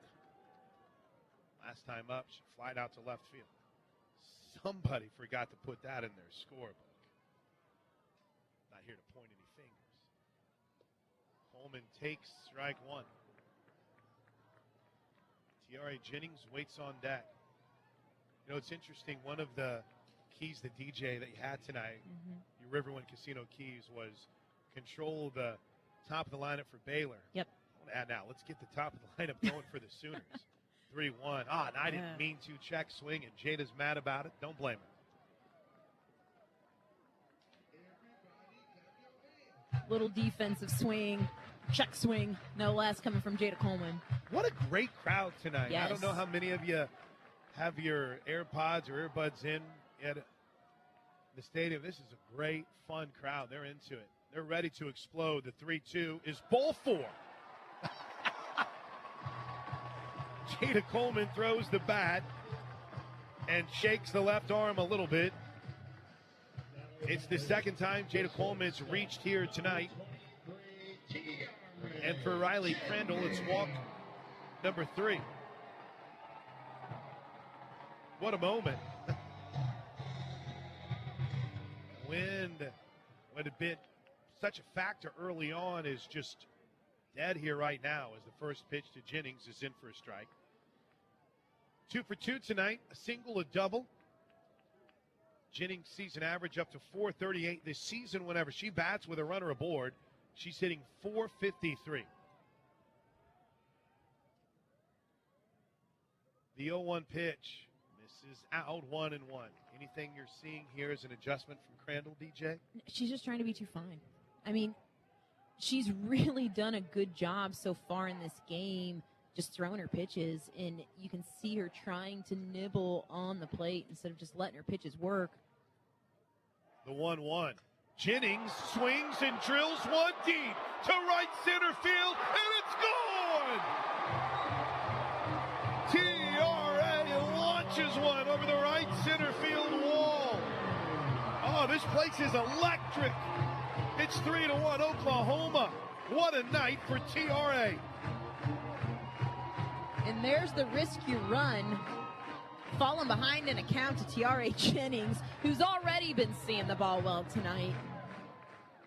Last time up, she flied out to left field. Somebody forgot to put that in their scorebook. Not here to point any fingers. Coleman takes strike 1. T.R.A. Jennings waits on deck. You know, it's interesting. One of the keys, the DJ that you had tonight, your Riverwind Casino keys, was control the top of the lineup for Baylor. Yep. Now, let's get the top of the lineup going for the Sooners. 3-1. And I didn't mean to. Check swing, and Jada's mad about it. Don't blame her. Little defensive swing, check swing, no less, coming from Jada Coleman. What a great crowd tonight. Yes. I don't know how many of you have your AirPods or earbuds in at the stadium. This is a great, fun crowd. They're into it. They're ready to explode. The 3-2 is ball 4. Jada Coleman throws the bat and shakes the left arm a little bit. It's the second time Jada Coleman's reached here tonight. And for Riley Crandall, it's walk number 3. What a moment. Wind, what had been such a factor early on, is just dead here right now as the first pitch to Jennings is in for a strike. 2 for 2 tonight, a single, a double. Jennings' season average up to 438 this season. Whenever she bats with a runner aboard, she's hitting 453. The 0-1 pitch misses out, 1-1. Anything you're seeing here is an adjustment from Crandall, DJ? She's just trying to be too fine. I mean, she's really done a good job so far in this game, just throwing her pitches, and you can see her trying to nibble on the plate instead of just letting her pitches work. The 1-1. Jennings swings and drills one deep to right center field, and it's gone! T.R.A. launches one over the right center field wall. Oh, this place is electric. It's 3-1 Oklahoma. What a night for T.R.A. And there's the rescue run. Falling behind an account to Tiare Jennings, who's already been seeing the ball well tonight.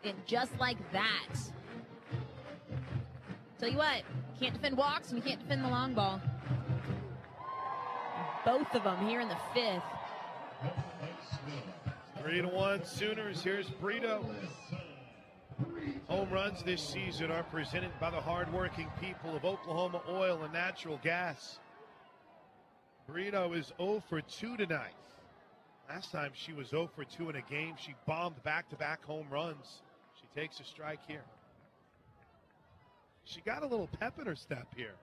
And just like that. Tell you what, can't defend walks and you can't defend the long ball. Both of them here in the fifth. 3-1 Sooners. Here's Brito. Home runs this season are presented by the hardworking people of Oklahoma Oil and Natural Gas. Brito is 0 for 2 tonight. Last time she was 0 for 2 in a game, she bombed back-to-back home runs. She takes a strike here. She got a little pep in her step here.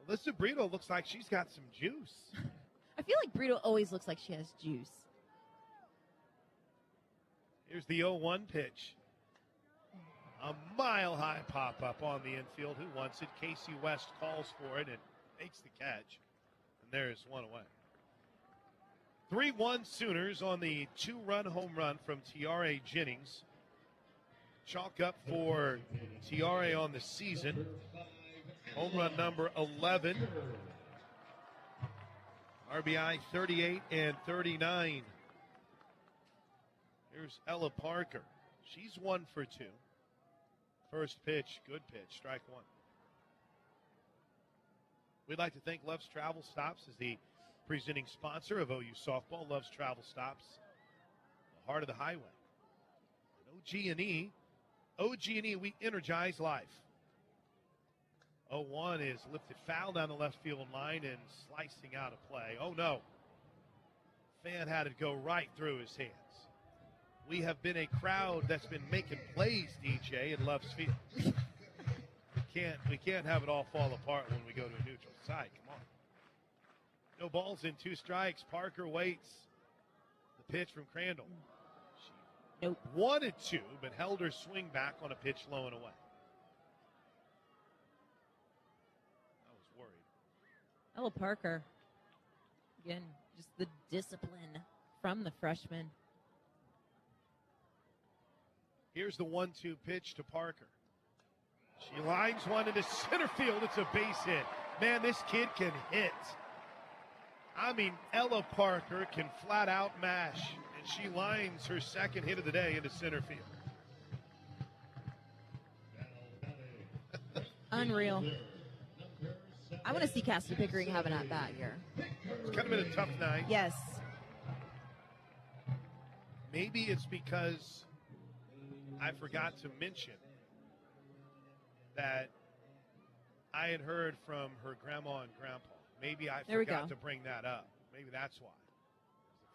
Alyssa Brito looks like she's got some juice. I feel like Brito always looks like she has juice. Here's the 0-1 pitch. A mile-high pop-up on the infield. Who wants it? Casey West calls for it and makes the catch. And there's one away. 3-1 Sooners on the 2-run home run from Tiare Jennings. Chalk up for Tiare on the season. Home run number 11. RBI 38 and 39. Here's Ella Parker. She's 1 for 2. First pitch, good pitch, strike one. We'd like to thank Love's Travel Stops as the presenting sponsor of OU Softball. Love's Travel Stops, the heart of the highway. OG&E, OG&E, we energize life. 0-1 is lifted foul down the left field line and slicing out of play. Oh no, fan had it go right through his hands. We have been a crowd that's been making plays, DJ, in Love's Field. We can't have it all fall apart when we go to a neutral side. Come on. No balls in 2 strikes. Parker waits. The pitch from Crandall. She wanted to, but held her swing back on a pitch low and away. I was worried. Ella Parker. Again, just the discipline from the freshman. Here's the 1-2 pitch to Parker. She lines one into center field. It's a base hit. Man, this kid can hit. I mean, Ella Parker can flat out mash, and she lines her second hit of the day into center field. Unreal. I want to see Cassie Pickering have an at-bat here. It's kind of been a tough night. Yes. Maybe it's because I forgot to mention that I had heard from her grandma and grandpa. Maybe I forgot to bring that up. Maybe that's why.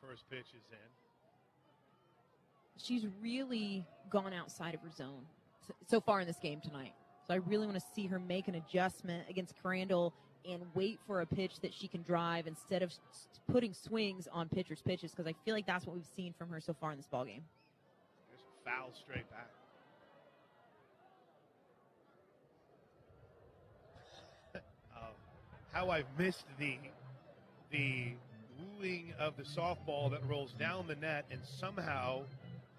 The first pitch is in. She's really gone outside of her zone so far in this game tonight. So I really want to see her make an adjustment against Crandall and wait for a pitch that she can drive instead of putting swings on pitchers' pitches, because I feel like that's what we've seen from her so far in this ballgame. There's a foul straight back. How I've missed the wooing of the softball that rolls down the net and somehow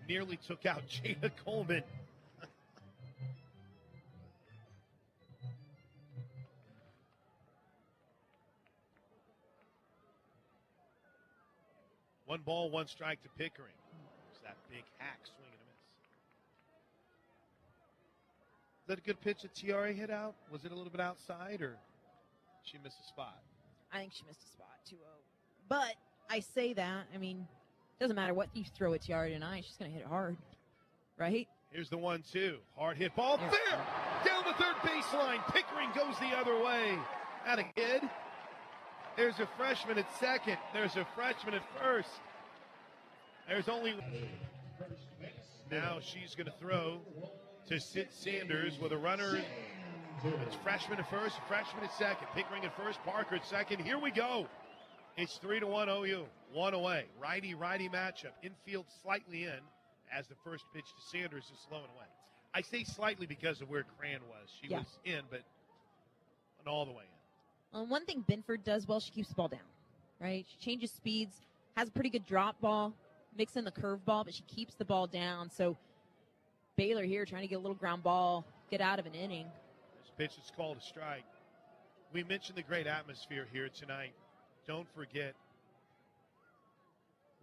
nearly took out Jada Coleman. One ball, one strike to Pickering. There's that big hack swing and a miss. Is that a good pitch that Tiare hit out? Was it a little bit outside, or she missed a spot? I think she missed a spot, 2-0. But I say that, I mean, it doesn't matter what you throw at Tiare tonight. She's going to hit it hard, right? Here's the 1-2. Hard hit ball. There! Down the third baseline. Pickering goes the other way. At a kid. There's a freshman at second. There's a freshman at first. There's only... Now she's going to throw to Sid Sanders with a runner. It's freshman at first, freshman at second. Pickering at first, Parker at second. Here we go. It's 3-1 OU. One away. Righty-righty matchup. Infield slightly in as the first pitch to Sanders is slowing away. I say slightly because of where Cran was. She was in, but not all the way in. Well, one thing Binford does well, she keeps the ball down, right? She changes speeds, has a pretty good drop ball, mix in the curveball, but she keeps the ball down. So Baylor here trying to get a little ground ball, get out of an inning. Pitch is called a strike. We mentioned the great atmosphere here tonight. Don't forget,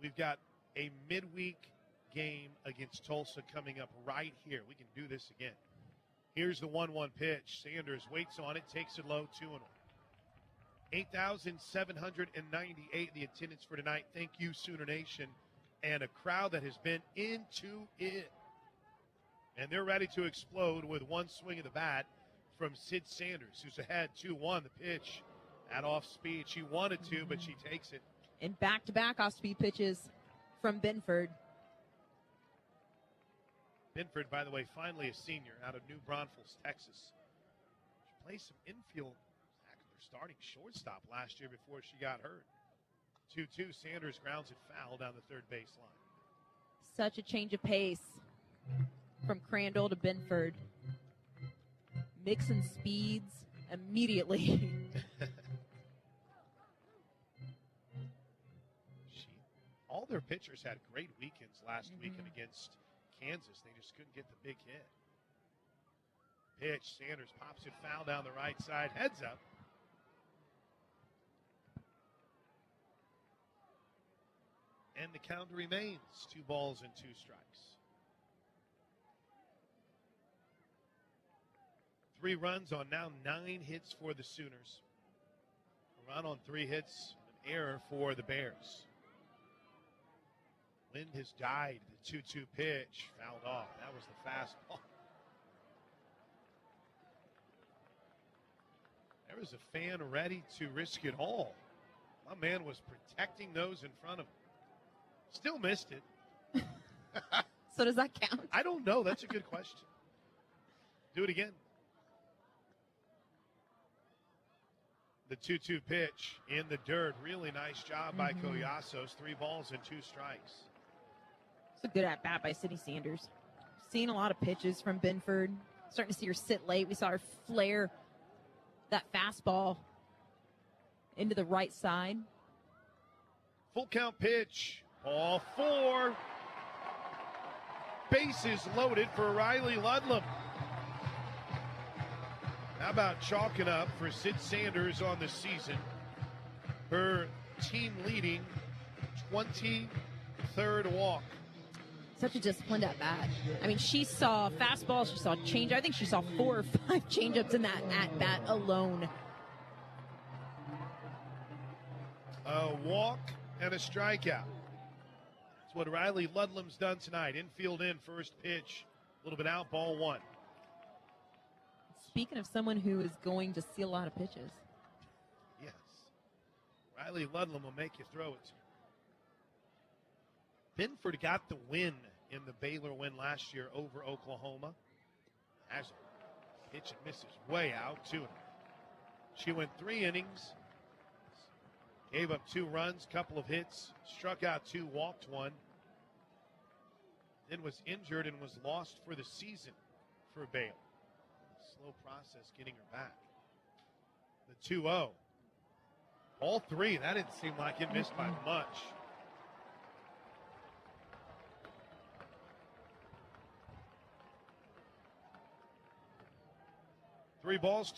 we've got a midweek game against Tulsa coming up right here. We can do this again. Here's the 1-1 pitch. Sanders waits on it, takes it low, 2-1. 8,798 the attendance for tonight. Thank you, Sooner Nation. And a crowd that has been into it. And they're ready to explode with one swing of the bat from Sid Sanders, who's ahead 2-1. The pitch at off speed. She wanted to, but she takes it. And back-to-back off-speed pitches from Binford. Binford, by the way, finally a senior out of New Braunfels, Texas. She plays some infield. Their starting shortstop last year before she got hurt. 2-2. Sanders grounds it foul down the third baseline. Such a change of pace from Crandall to Binford. Mixing speeds immediately. All their pitchers had great weekends last weekend against Kansas. They just couldn't get the big hit. Pitch. Sanders pops it foul down the right side. Heads up. And the count remains 2 balls and 2 strikes. 3 runs on now 9 hits for the Sooners. A run on 3 hits, an error for the Bears. Wind has died. The 2-2 pitch fouled off. That was the fastball. There was a fan ready to risk it all. My man was protecting those in front of him. Still missed it. So does that count? I don't know. That's a good question. Do it again. The 2-2 pitch in the dirt. Really nice job by Collasos. 3 balls and 2 strikes. It's a good at-bat by Sydney Sanders. Seeing a lot of pitches from Binford. Starting to see her sit late. We saw her flare that fastball into the right side. Full count pitch. Ball 4. Bases loaded for Riley Ludlam. How about chalking up for Sid Sanders on the season? Her team leading 23rd walk. Such a disciplined at bat. I mean, she saw fastballs, she saw change. I think she saw 4 or 5 changeups in that at bat alone. A walk and a strikeout. That's what Riley Ludlam's done tonight. Infield in, first pitch. A little bit out, ball 1. Speaking of someone who is going to see a lot of pitches. Yes. Riley Ludlam will make you throw it. Binford got the win in the Baylor win last year over Oklahoma. Has a pitch and misses way out to him. She went 3 innings. Gave up 2 runs, couple of hits, struck out 2, walked 1. Then was injured and was lost for the season for Baylor. Slow process getting her back. The 2-0. All 3. That didn't seem like it missed by much. Three balls,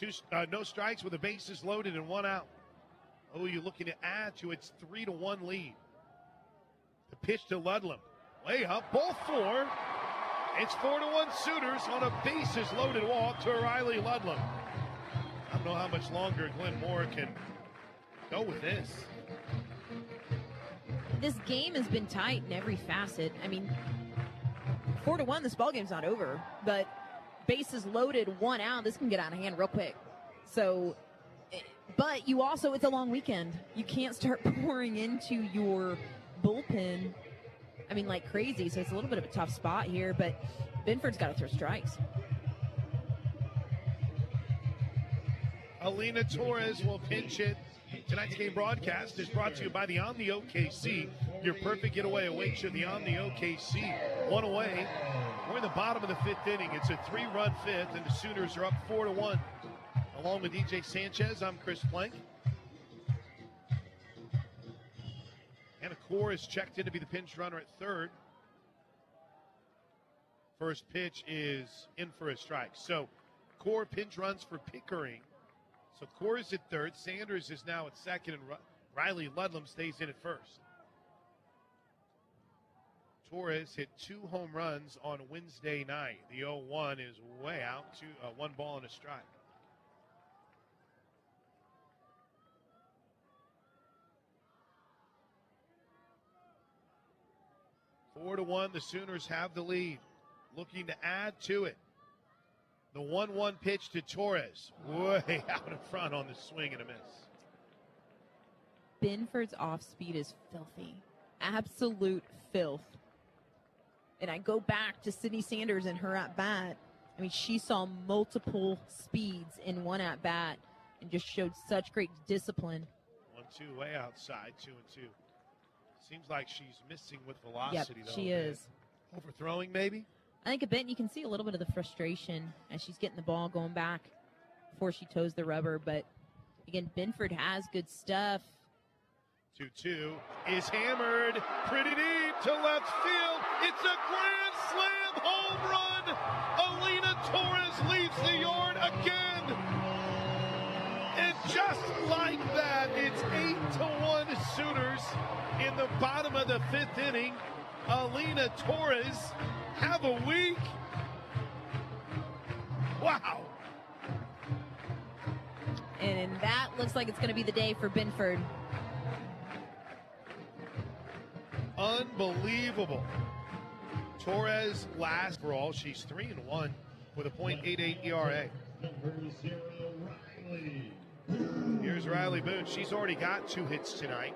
no strikes with the bases loaded and 1 out. Oh, you're looking to add to its 3-1 lead. The pitch to Ludlam. Way up, ball 4. It's 4-1 Sooners on a bases-loaded walk to Riley Ludlam. I don't know how much longer Glenn Moore can go with this. This game has been tight in every facet. I mean, 4-1, this ballgame's not over. But bases loaded, 1 out, this can get out of hand real quick. So, but you also, it's a long weekend. You can't start pouring into your bullpen, I mean, like crazy. So it's a little bit of a tough spot here, but Binford's got to throw strikes. Alina Torres will pinch it. Tonight's game broadcast is brought to you by the Omni OKC. Your perfect getaway awaits you at the Omni OKC. 1 away. We're in the bottom of the 5th inning. It's a 3-run 5th, and the Sooners are up 4-1. Along with DJ Sanchez, I'm Chris Plank. Anna Core is checked in to be the pinch runner at 3rd. First pitch is in for a strike. So, Core pinch runs for Pickering. So Cora's at third. Sanders is now at second, and Riley Ludlam stays in at first. Torres hit 2 home runs on Wednesday night. The 0-1 is way out, 1 ball and a strike. Four to 1, the Sooners have the lead. Looking to add to it. The 1-1 pitch to Torres. Way out in front on the swing and a miss. Binford's off speed is filthy. Absolute filth. And I go back to Sydney Sanders and her at-bat. I mean, she saw multiple speeds in one at-bat and just showed such great discipline. 1-2 way outside, 2-2. Seems like she's missing with velocity, though. She is. Overthrowing, maybe? I think a bit, and you can see a little bit of the frustration as she's getting the ball going back before she toes the rubber. But, again, Binford has good stuff. 2-2 is hammered pretty deep to left field. It's a grand slam home run. Alina Torres leaves the yard again. And just like that, it's 8-1 Sooners in the bottom of the 5th inning. Alina Torres, have a week. Wow. And that looks like it's going to be the day for Binford. Unbelievable. Torres last for all. She's 3-1 with a .88 ERA. Here's Riley Boone. She's already got 2 hits tonight.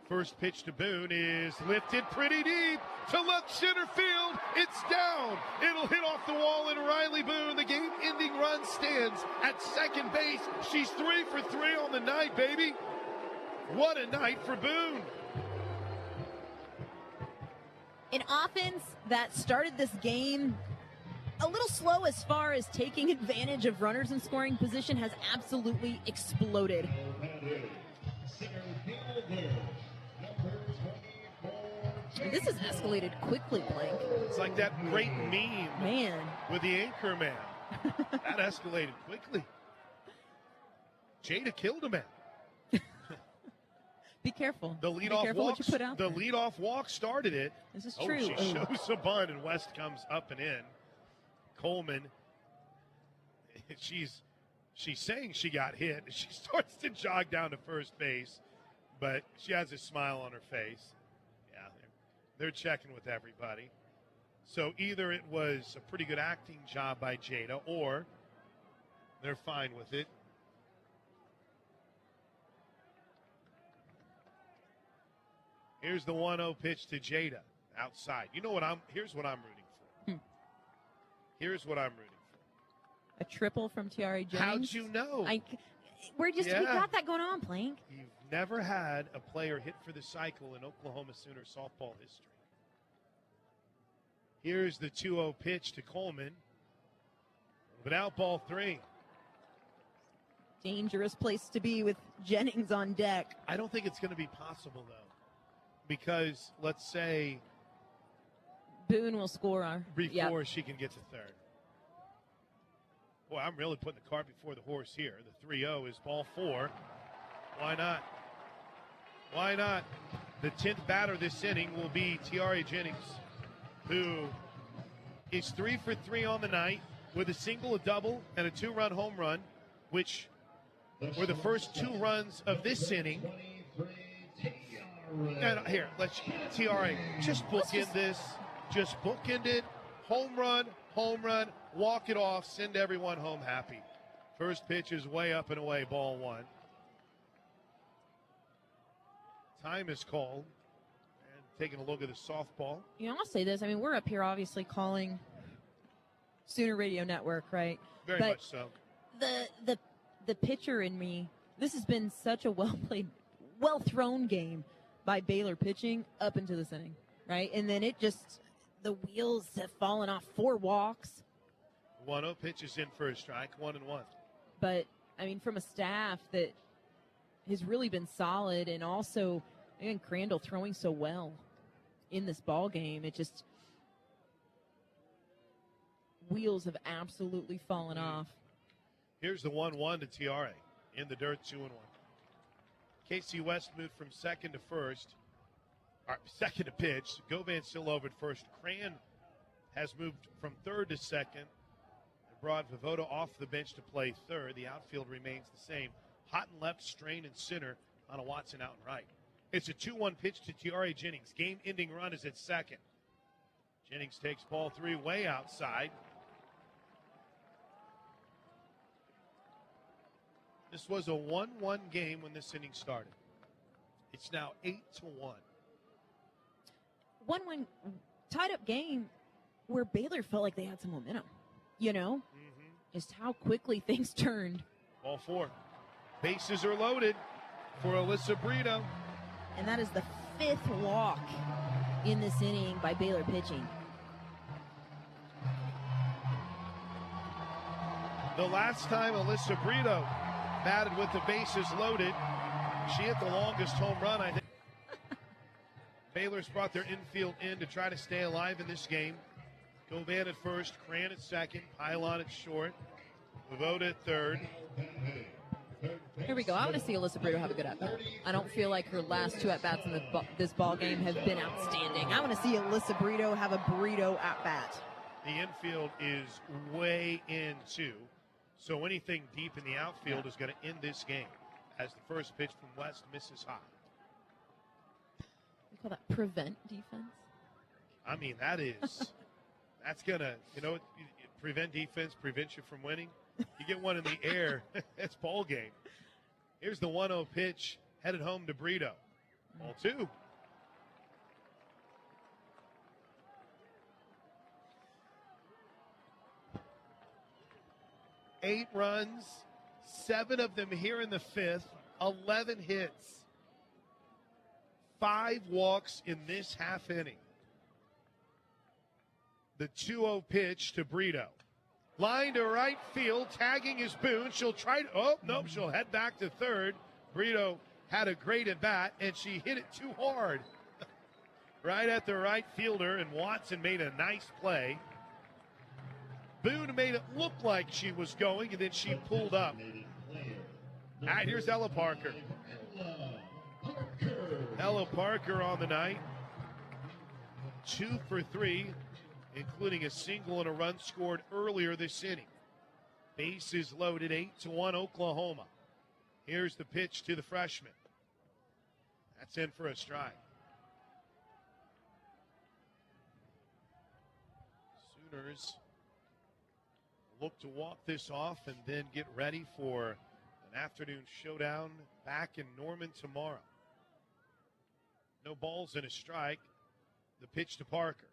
First pitch to Boone is lifted pretty deep to left center field. It's down. It'll hit off the wall, and Riley Boone, the game-ending run, stands at second base. She's 3 for 3 on the night, baby. What a night for Boone. An offense that started this game a little slow as far as taking advantage of runners in scoring position has absolutely exploded. And this has escalated quickly, Blank. It's like that great meme Man. with the anchor man. That escalated quickly. Jada killed a man. Be careful. The leadoff walk started it. This is true. She shows a bunt, and West comes up and in. Coleman, she's saying she got hit. She starts to jog down to first base, but she has a smile on her face. Yeah, they're checking with everybody. So either it was a pretty good acting job by Jada, or they're fine with it. Here's the 1-0 pitch to Jada outside. You know what here's what I'm rooting for. Here's what I'm rooting for. A triple from Tiare Jennings. How'd you know? We got that going on, Plank. You've never had a player hit for the cycle in Oklahoma Sooner softball history. Here's the 2-0 pitch to Coleman. But out ball 3. Dangerous place to be with Jennings on deck. I don't think it's going to be possible, though. Because, let's say, Boone will score before she can get to third. Boy, I'm really putting the cart before the horse here. The 3-0 is ball 4. Why not? Why not? The 10th batter this inning will be Tiare Jennings, who is 3 for 3 on the night with a single, a double, and a 2-run home run, which were the first 2 runs of this inning. And here, let's Tiare just bookend this. Just bookend it. Home run, walk it off, send everyone home happy. First pitch is way up and away, ball 1. Time is called. And taking a look at the softball. You know, I'll say this. I mean, we're up here obviously calling Sooner Radio Network, right? Very much so. The pitcher in me, this has been such a well-played, well-thrown game by Baylor pitching up into this inning, right? And then the wheels have fallen off. 4 walks. 1-0 pitch is in for a strike, 1-1. But, I mean, from a staff that has really been solid, and also, again, Crandall throwing so well in this ball game, it just, wheels have absolutely fallen off. Here's the 1-1 to Tiare. in the dirt, 2-1. Casey West moved from second to first, or second to pitch. Govan still over at first. Cran has moved from third to second and brought Vovoda off the bench to play third. The outfield remains the same. Houghton left, Strain in center, on a Watson out and right. It's a 2-1 pitch to Tiare Jennings. Game-ending run is at second. Jennings takes ball 3 way outside. This was a 1-1 game when this inning started. It's now 8-1. 1-1 tied-up game where Baylor felt like they had some momentum, you know? Just how quickly things turned. Ball 4. Bases are loaded for Alyssa Brito. And that is the 5th walk in this inning by Baylor pitching. The last time Alyssa Brito batted with the bases loaded, she hit the longest home run, I think. Baylor's brought their infield in to try to stay alive in this game. Govan at first, Cran at second, Pylon at short, Vovoda at third. Here we go. I want to see Alyssa Brito have a good at-bat. I don't feel like her last 2 at-bats in this ball game have been outstanding. I want to see Alyssa Brito have a Brito at-bat. The infield is way in too, so anything deep in the outfield is going to end this game as the first pitch from West misses high. We call that prevent defense. I mean, that's going to, prevent defense, prevent you from winning. You get one in the air, that's ball game. Here's the 1-0 pitch, headed home to Brito. Ball 2. Eight runs, 7 of them here in the 5th, 11 hits, 5 walks in this half inning. The 2-0 pitch to Brito. Line to right field, tagging is Boone. She'll try to, she'll head back to third. Brito had a great at bat, and she hit it too hard. Right at the right fielder, and Watson made a nice play. Boone made it look like she was going, and then she pulled up. All right, here's Ella Parker. Ella Parker on the night. 2 for 3. Including a single and a run scored earlier this inning. Bases loaded, 8-1 Oklahoma. Here's the pitch to the freshman. That's in for a strike. Sooners look to walk this off and then get ready for an afternoon showdown back in Norman tomorrow. No balls and a strike. The pitch to Parker.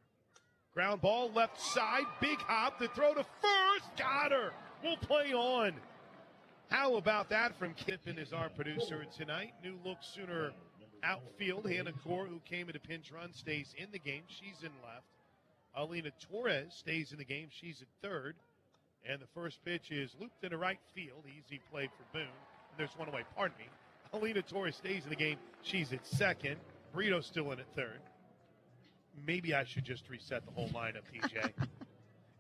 Ground ball, left side, big hop, the throw to first, got her. We'll play on. How about that from Kippen is our producer tonight. New look Sooner outfield. Hannah Core, who came at a pinch run, stays in the game. She's in left. Alina Torres stays in the game. She's at third. And the first pitch is looped into right field. Easy play for Boone. And there's one away, pardon me. Alina Torres stays in the game. She's at second. Brito's still in at third. Maybe I should just reset the whole lineup, TJ.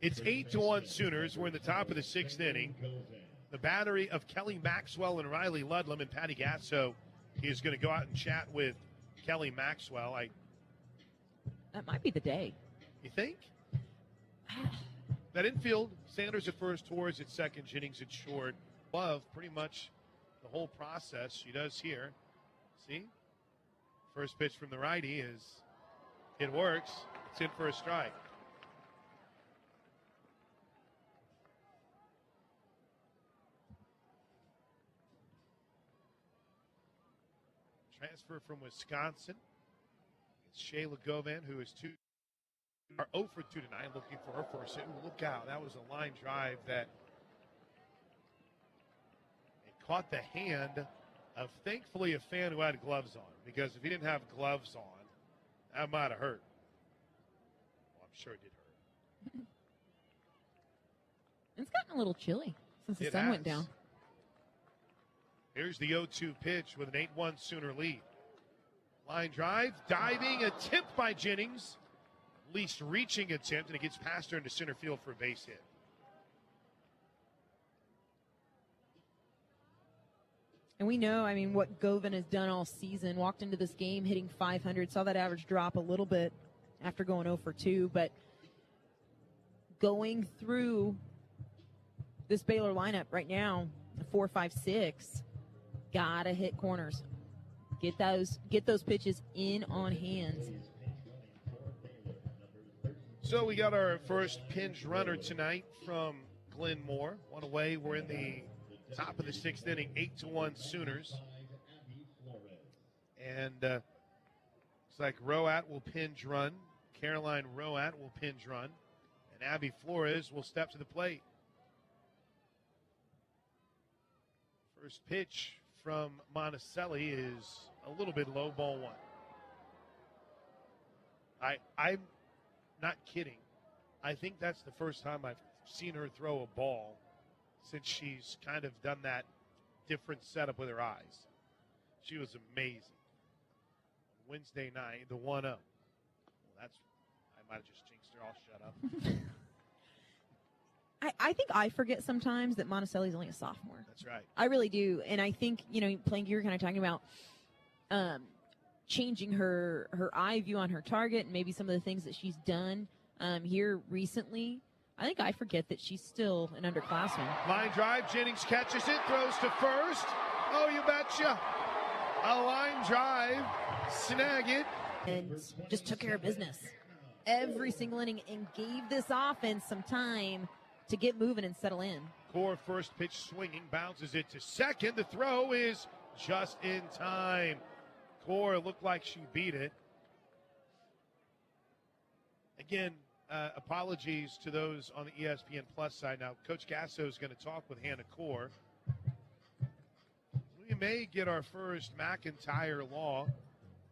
It's 8-1 Sooners. We're in the top of the 6th inning. The battery of Kelly Maxwell and Riley Ludlam, and Patty Gasso is going to go out and chat with Kelly Maxwell. That might be the day. You think? That infield, Sanders at first, Torres at second, Jennings at short. Love pretty much the whole process she does here. See? First pitch from the righty is... It works. It's in for a strike. Transfer from Wisconsin. It's Shayla Govan, who is 0 for 2 tonight, looking for her first hit. Ooh, look out. That was a line drive that it caught the hand of, thankfully, a fan who had gloves on. Because if he didn't have gloves on, that might have hurt. Well, I'm sure it did hurt. It's gotten a little chilly since the sun went down. Here's the 0-2 pitch with an 8-1 Sooner lead. Line drive, diving attempt by Jennings. Least reaching attempt, and it gets past her into center field for a base hit. And we know, I mean, what Govan has done all season. Walked into this game hitting 500, saw that average drop a little bit after going 0 for 2. But going through this Baylor lineup right now, 4, 5, 6, gotta hit corners. Get those pitches in on hands. So we got our first pinch runner tonight from Glenn Moore. One away. We're in the top of the 6th inning, 8-1 Sooners. And it's like Roat will pinch run. Caroline Roat will pinch run. And Abby Flores will step to the plate. First pitch from Monticelli is a little bit low, ball 1. I'm not kidding. I think that's the first time I've seen her throw a ball since she's kind of done that different setup with her eyes. She was amazing. Wednesday night, the 1-0. Well, I might have just jinxed her. I'll shut up. I think I forget sometimes that Monticelli's only a sophomore. That's right. I really do. And I think, playing, you were kind of talking about changing her eye view on her target and maybe some of the things that she's done here recently. I think I forget that she's still an underclassman. Line drive, Jennings catches it, throws to first. Oh, you betcha. A line drive, snag it. And just took care of business every single inning and gave this offense some time to get moving and settle in. Core first pitch swinging, bounces it to second. The throw is just in time. Core looked like she beat it. Again, apologies to those on the ESPN Plus side. Now, Coach Gasso is going to talk with Hannah Core. We may get our first McIntyre Law,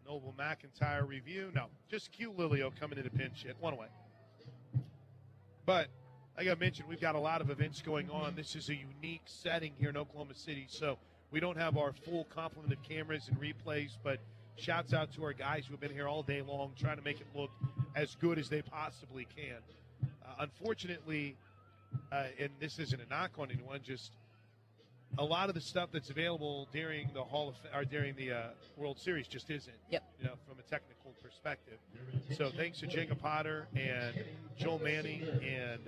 Noble McIntyre review. No, just Q Lilio coming in to pinch hit. One away. But, like I mentioned, we've got a lot of events going on. This is a unique setting here in Oklahoma City, so we don't have our full complement of cameras and replays, but shouts out to our guys who have been here all day long trying to make it look as good as they possibly can. Unfortunately, and this isn't a knock on anyone, just a lot of the stuff that's available during the during the World Series just isn't. Yep. From a technical perspective. So thanks to Jacob Potter and Joel Manning and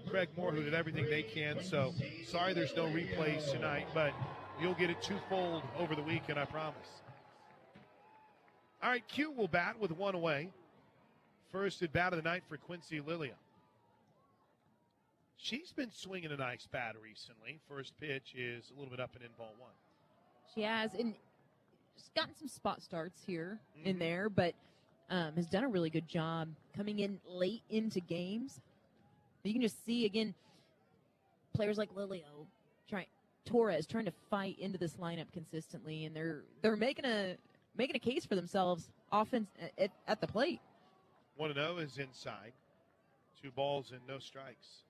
Craig Moore, who did everything they can. So sorry there's no replays tonight, but you'll get it twofold over the weekend, I promise. All right, Q will bat with 1 away. First at bat of the night for Quincy Lilia. She's been swinging a nice bat recently. First pitch is a little bit up and in, ball 1. She has, and she's gotten some spot starts here and there, but has done a really good job coming in late into games. You can just see, again, players like Lilio, Torres trying to fight into this lineup consistently, and they're making a case for themselves offense at the plate. 1-0 is inside. 2 balls and no strikes.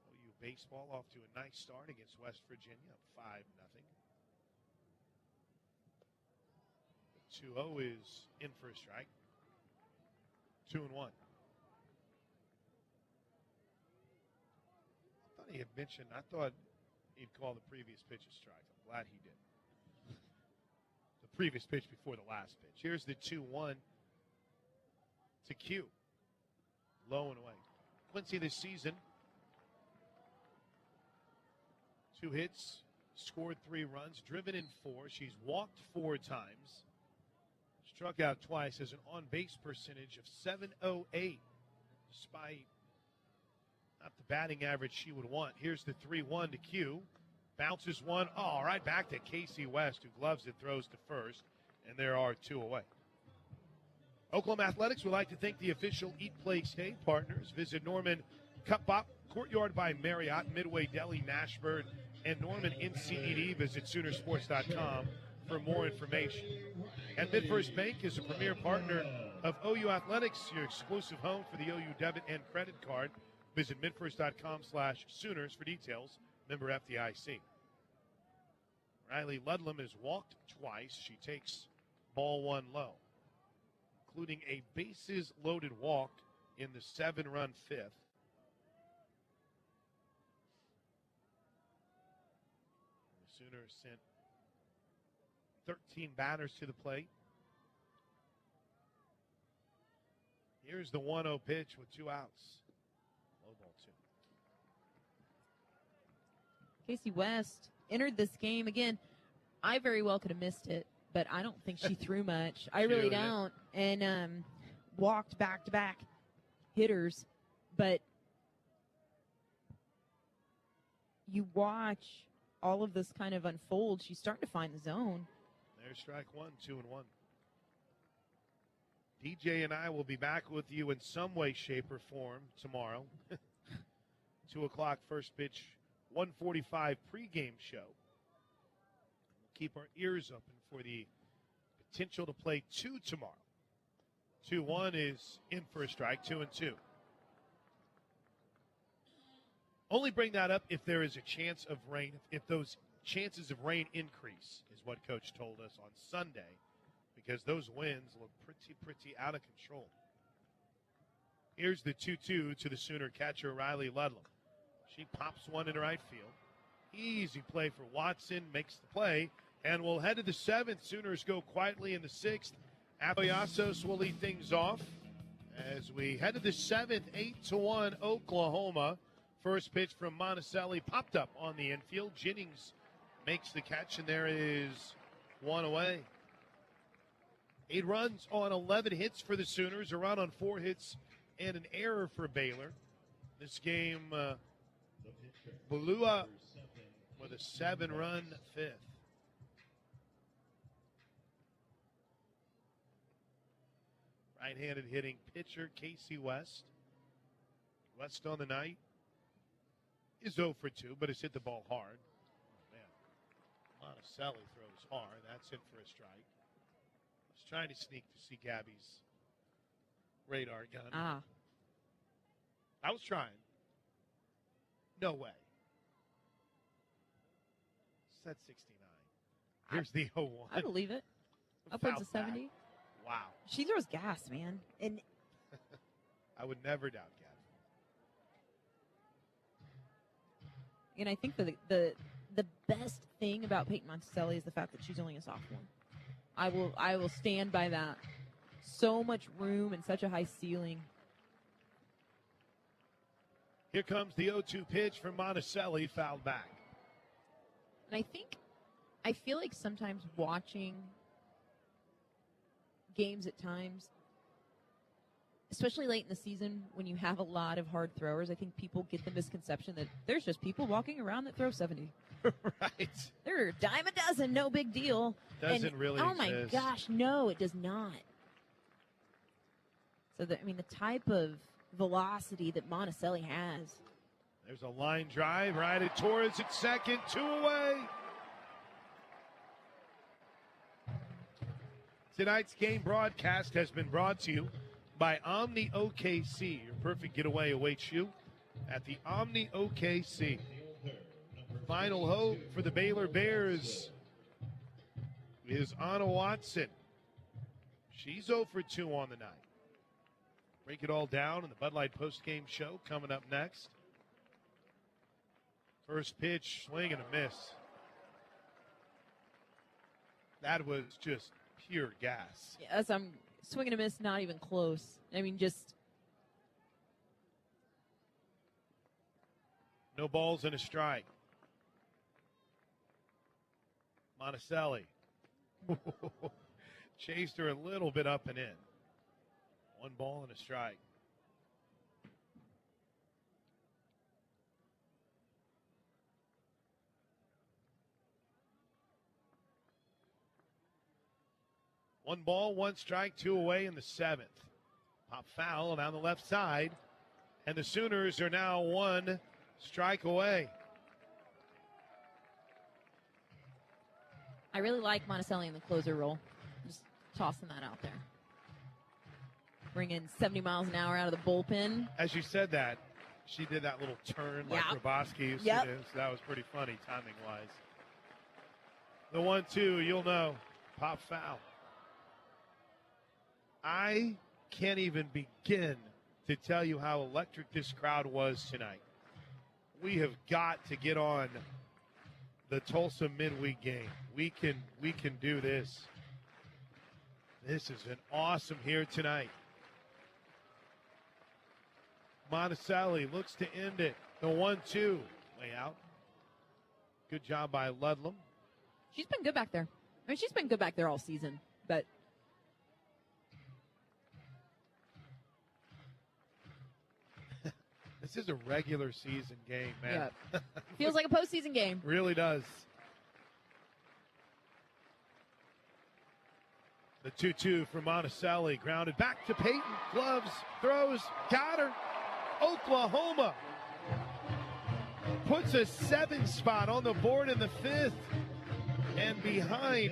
OU baseball off to a nice start against West Virginia, 5-0. The 2-0 is in for a strike. 2-1. He had mentioned, I thought he'd call the previous pitch a strike. I'm glad he did. The previous pitch before the last pitch. Here's the 2-1 to Q. Low and away. Quincy this season, 2 hits, scored 3 runs, driven in 4. She's walked 4 times. Struck out twice, has an on-base percentage of .708, despite not the batting average she would want. Here's the 3-1 to Q. Bounces one. Oh, right back to Casey West, who gloves it, throws to first. And there are 2 away. Oklahoma Athletics would like to thank the official Eat, Play, Stay partners. Visit Norman Cup Bop, Courtyard by Marriott, Midway Deli, Nashville, and Norman NCED. Visit Soonersports.com for more information. And MidFirst Bank is a premier partner of OU Athletics, your exclusive home for the OU debit and credit card. Visit midfirst.com/Sooners for details. Member FDIC. Riley Ludlam has walked twice. She takes ball 1 low, including a bases-loaded walk in the 7-run fifth. The Sooners sent 13 batters to the plate. Here's the 1-0 pitch with 2 outs. Low ball 2. Casey West entered this game. Again, I very well could have missed it, but I don't think she threw much. I really don't. And walked back-to-back hitters. But you watch all of this kind of unfold. She's starting to find the zone. There's strike one, 2-1. DJ and I will be back with you in some way, shape, or form tomorrow. 2 o'clock first pitch, 1:45 pregame show. We'll keep our ears open for the potential to play 2 tomorrow. 2-1 is in for a strike, 2-2. Only bring that up if there is a chance of rain, if those chances of rain increase, is what Coach told us on Sunday, because those winds look pretty out of control. Here's the 2-2 to the Sooner catcher, Riley Ludlam. She pops one into right field. Easy play for Watson, makes the play, and we'll head to the 7th. Sooners go quietly in the 6th. Apoyasos will lead things off as we head to the 7th, 8-1 Oklahoma. First pitch from Monticelli popped up on the infield. Jennings makes the catch, and there is one away. 8 runs on 11 hits for the Sooners, a run on 4 hits and an error for Baylor. This game blew up with a 7-run fifth. Right-handed hitting pitcher Casey West. West on the night is 0 for 2, but has hit the ball hard. Oh, man. Monticelli throws hard. That's in for a strike. I was trying to sneak to see Gabby's radar gun. I was trying. No way. Set 69. Here's the 0-1. I believe it. Upwards of 70. Wow. She throws gas, man. And I would never doubt Gabby. And I think the best thing about Peyton Monticelli is the fact that she's only a sophomore. I will stand by that. So much room and such a high ceiling. Here comes the 0-2 pitch from Monticelli, fouled back. And I feel like sometimes watching games at times, especially late in the season when you have a lot of hard throwers, I think people get the misconception that there's just people walking around that throw 70. Right. They're a dime a dozen, no big deal. Doesn't really exist. Oh my gosh, no, it does not. So, the type of velocity that Monticelli has. There's a line drive right at Torres at second, 2 away. Tonight's game broadcast has been brought to you by Omni OKC. Your perfect getaway awaits you at the Omni OKC. Final hope for the Baylor Bears is Anna Watson. She's 0 for 2 on the night. Break it all down in the Bud Light postgame show coming up next. First pitch, swing and a miss. That was just pure gas. Yes, I'm swinging a miss, not even close. Just. No balls and a strike. Monticelli chased her a little bit up and in. 1 ball and a strike. One ball, 1 strike, 2 away in the 7th. Pop foul down the left side. And the Sooners are now 1 strike away. I really like Monticelli in the closer role. Just tossing that out there. Bringing 70 miles an hour out of the bullpen. As you said that, she did that little turn like Roboski used to do. So that was pretty funny timing-wise. The 1-2, you'll know. Pop foul. I can't even begin to tell you how electric this crowd was tonight. We have got to get on the Tulsa midweek game. We can do this. This has been awesome here tonight. Monticelli looks to end it. The 1-2 way out. Good job by Ludlam. She's been good back there. I mean, she's been good back there all season, but this is a regular season game, man. Yeah. Feels like a postseason game. Really does. The 2-2 for Monticelli. Grounded back to Peyton. Gloves. Throws. Got her. Oklahoma puts a 7 spot on the board in the 5th. And behind